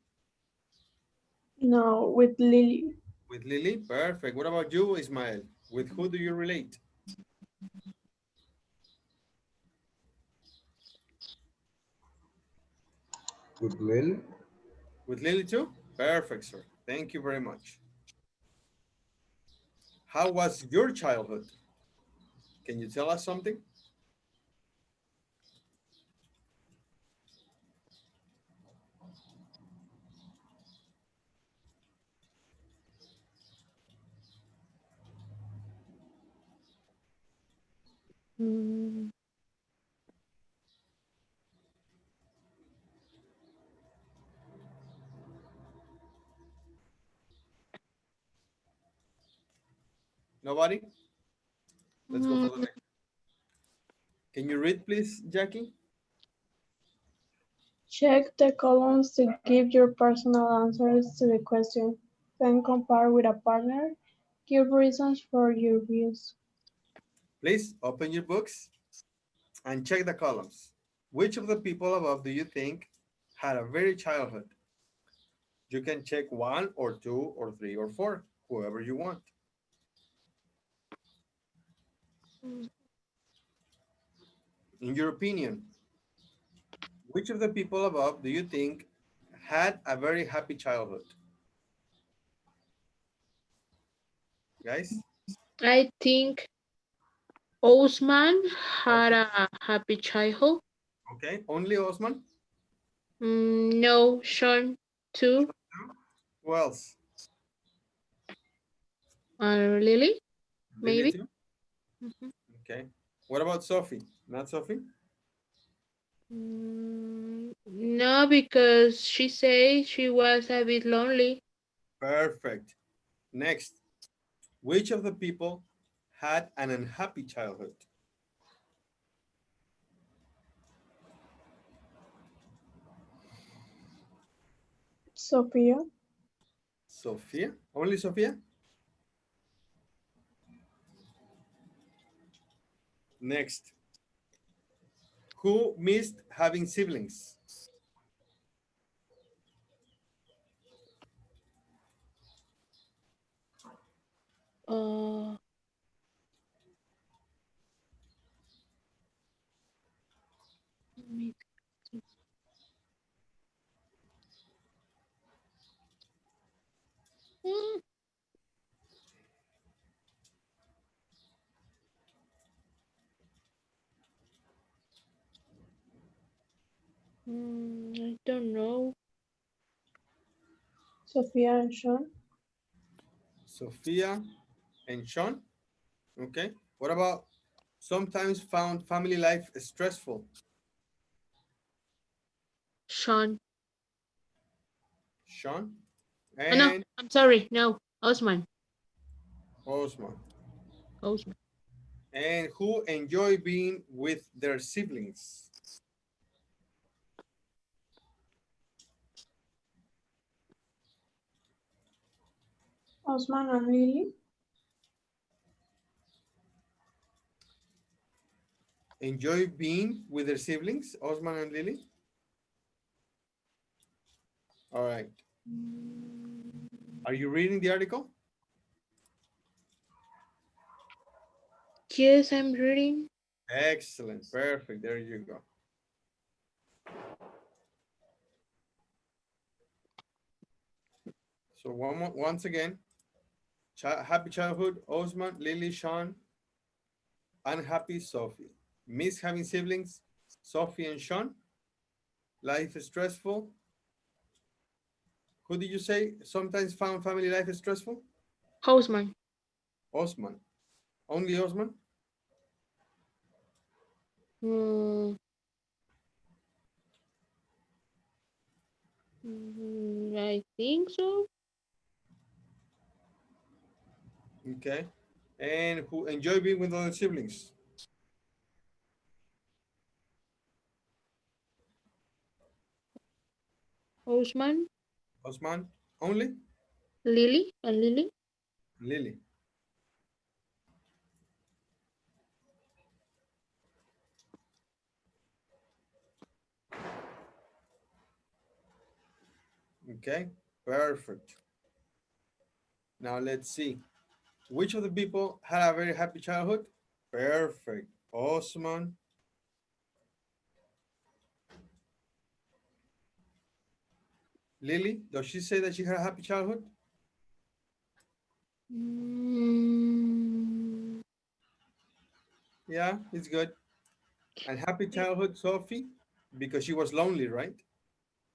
No, with Lily. With Lily? Perfect. What about you, Ismael? With who do you relate? With Lily? With Lily too? Perfect, sir. Thank you very much. How was your childhood? Can you tell us something? Mm, Nobody? Let's go for the mm, next. Can you read, please, Jackie? Check the columns to give your personal answers to the question. Then compare with a partner. Give reasons for your views. Please open your books and check the columns. Which of the people above do you think had a very childhood? You can check one or two or three or four, whoever you want. In your opinion, which of the people above do you think had a very happy childhood? Guys? I think Osman had Okay. a happy childhood. Okay. Only Osman? No, Sean too. Who else? Lily, Lily maybe. too? Mhm. Okay. What about Sophie? Not Sophie? No, because she said she was a bit lonely. Perfect. Next. Which of the people had an unhappy childhood? Sophia, Sophia? Only Sophia? Next. Who missed having siblings? Uh, me- mm, I don't know. Sophia and Sean, Sophia and Sean? Okay. What about sometimes found family life stressful? Sean. Sean Oh, no, and I'm sorry. No, Osman. Osman. Osman. And who enjoy being with their siblings? Osman and Lily, Enjoy being with their siblings, Osman and Lily? All right. Are you reading the article? Yes, I'm reading. Excellent. Perfect. There you go. So once again, happy childhood, Osman, Lily, Sean, unhappy, Sophie. Miss having siblings, Sophie and Sean. Life is stressful. Who did you say sometimes found family life is stressful? Osman. Osman. Only Osman? Mm, I think so. Okay. And who enjoy being with other siblings? Osman, Osman only? Lily, and Lily. Lily. Okay. Perfect. Now let's see. Which of the people had a very happy childhood? Perfect. Osman. Lily, does she say that she had a happy childhood? Mm, Yeah, it's good. And happy childhood, Sophie, because she was lonely, right?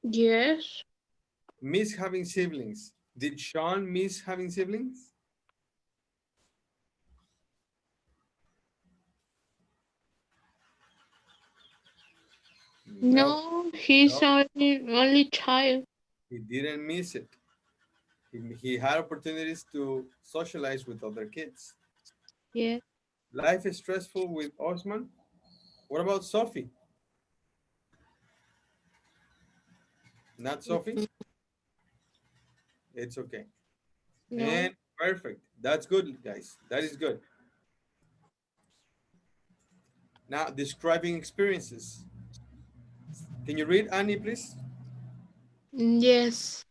yes. Miss having siblings. Did Sean miss having siblings? No, No, he's no, only child. he didn't miss it. He had opportunities to socialize with other kids. Yeah. Life is stressful with Osman. What about Sophie? Not Sophie? It's okay. No. And perfect. That's good, guys. That is good. Now, describing experiences. Can you read, Annie, please? Yes.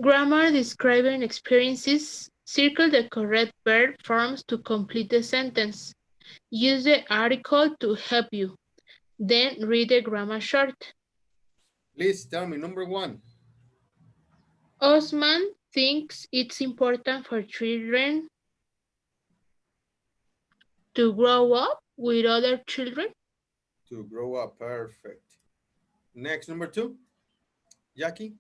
Grammar describing experiences. Circle the correct verb forms to complete the sentence. Use the article to help you. Then read the grammar short. Please tell me, number one. Osman thinks it's important for children to grow up with other children. To grow up. Perfect. Next, number two. Jackie?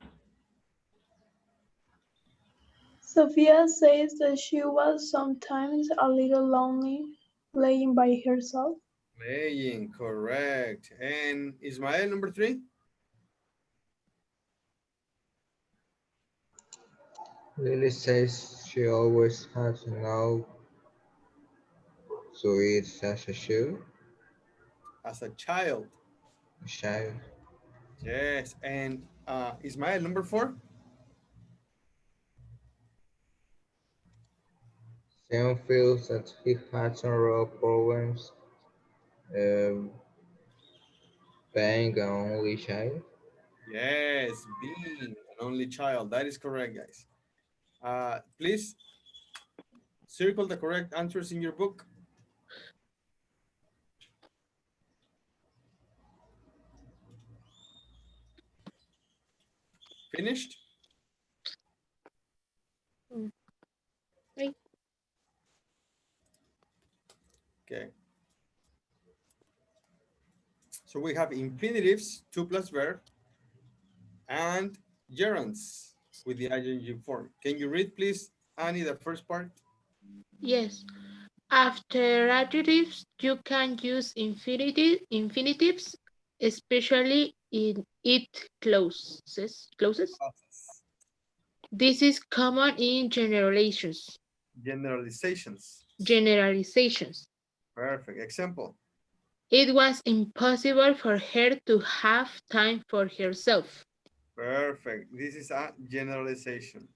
Sophia says that she was sometimes a little lonely playing by herself. Playing. Correct. And Ismael, number three. Lily says she always has enough to eat as a shoe. As a child. A child. Yes. And Ismael, number four. Sam feels that he had some real problems um, being an only child. Yes. Being an only child. That is correct, guys. Please circle the correct answers in your book. Finished? Mm, right. Okay. So we have infinitives, to plus verb, and gerunds with the ing form. Can you read, please, Annie, the first part? Yes. After adjectives, you can use infinitives, especially in it clauses. Clauses. This is common in generalizations. Generalizations. Generalizations. Perfect. Example. It was impossible for her to have time for herself. Perfect. This is a generalization.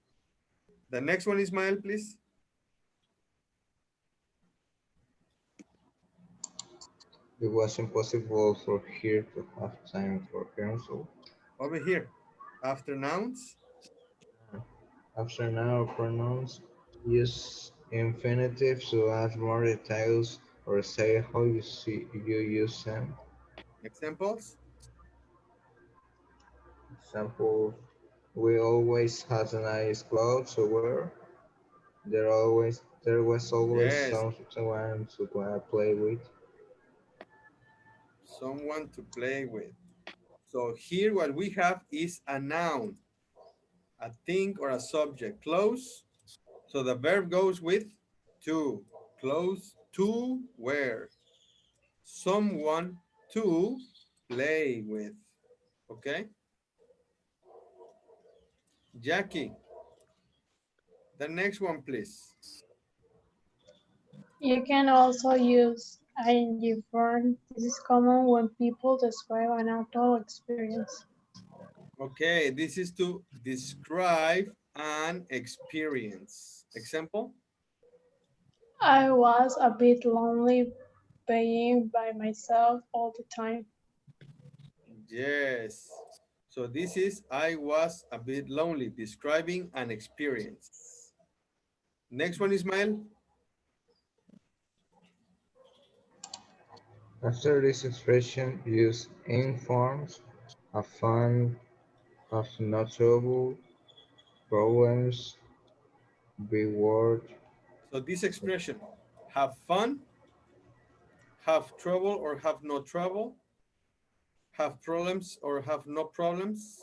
The next one, Ismael, please. It was impossible for her to have time for herself. Over here. After nouns. After now pronouns, use infinitives to add more details or say how you use them. Examples. Example, we always had nice clothes to wear. There was always Yes. someone to play with. Someone to play with. So here what we have is a noun, a thing or a subject. Close. So the verb goes with to. Close to where? Someone to play with. Okay? Jackie, the next one, please. You can also use ing form. This is common when people describe an actual experience. Okay, this is to describe an experience. Example? I was a bit lonely being by myself all the time. Yes. So this is I was a bit lonely, describing an experience. Next one, Ismael. After this expression, use in forms, have fun, have no trouble, problems, be word. So this expression, have fun, have trouble or have no trouble, have problems or have no problems,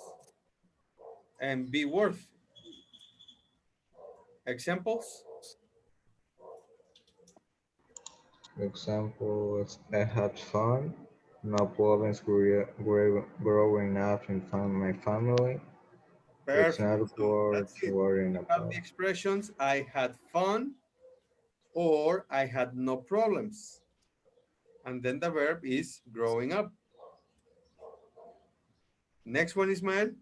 and be worth. Examples? Examples, I had fun, no problems growing up in my family. It's Perfect. not So worth that's it. worrying You have about. the expressions, I had fun or I had no problems. And then the verb is growing up. Next one, Ismael.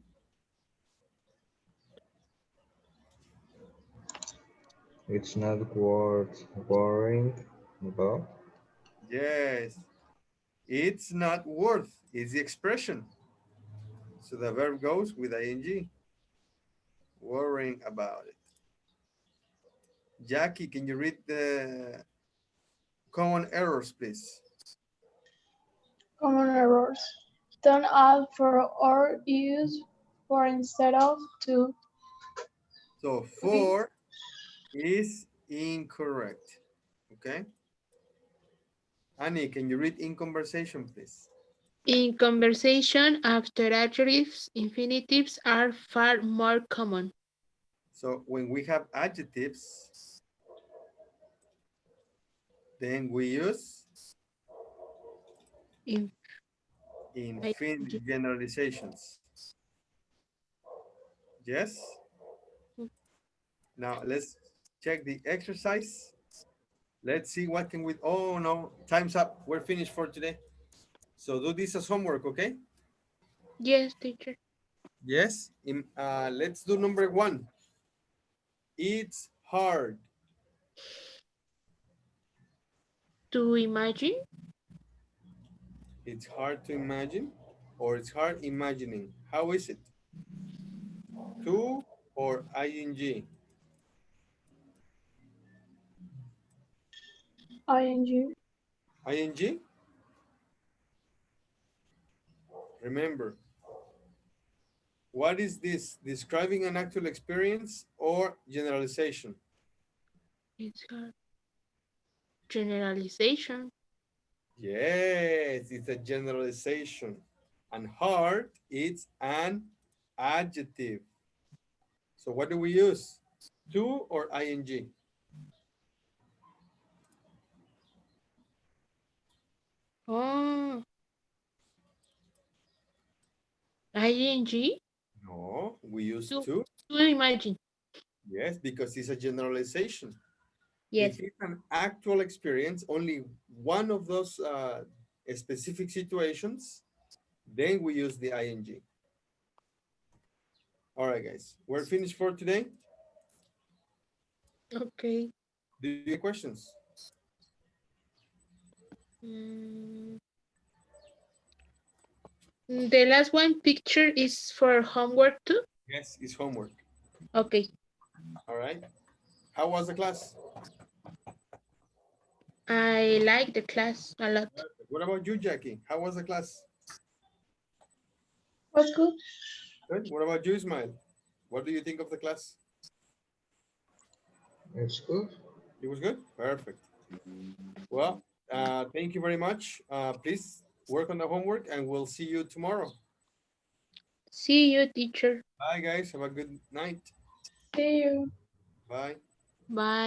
It's not worth worrying about. Yes. It's not worth. It's the expression. So the verb goes with ing. Worrying about it. Jackie, can you read the common errors, please? Common errors. Don't add for or use for instead of to. So for is incorrect. Okay. Annie, can you read in conversation, please? In conversation, after adjectives, infinitives are far more common. So when we have adjectives, then we use In, infinite generalizations. Yes? Now let's check the exercise. Let's see what can we, oh no, time's up. We're finished for today. So do this as homework, okay? yes, teacher. Yes. Let's do number 1. It's hard. To imagine, It's hard to imagine or it's hard imagining. How is it? To or ing? ing. Ing? Remember, what is this? Describing an actual experience or generalization? it's hard. Generalization. Yes, it's a generalization. And hard, it's an adjective. So what do we use? To or ing? Oh, ing. No, we use To, to. to imagine. Yes, because it's a generalization. Yes. If it's an actual experience, only one of those specific situations, then we use the ing. All right, guys, we're finished for today. Okay. Do you have any questions? Mm, the last one picture is for homework too. Yes, it's homework. Okay. All right. How was the class? I like the class a lot. What about you, Jackie? How was the class? What's good? Good. What about you, Ismail? What do you think of the class? It's good. It was good? Perfect. Well, thank you very much. Please work on the homework and we'll see you tomorrow. See you, teacher. Bye, guys. Have a good night. See you. Bye. Bye.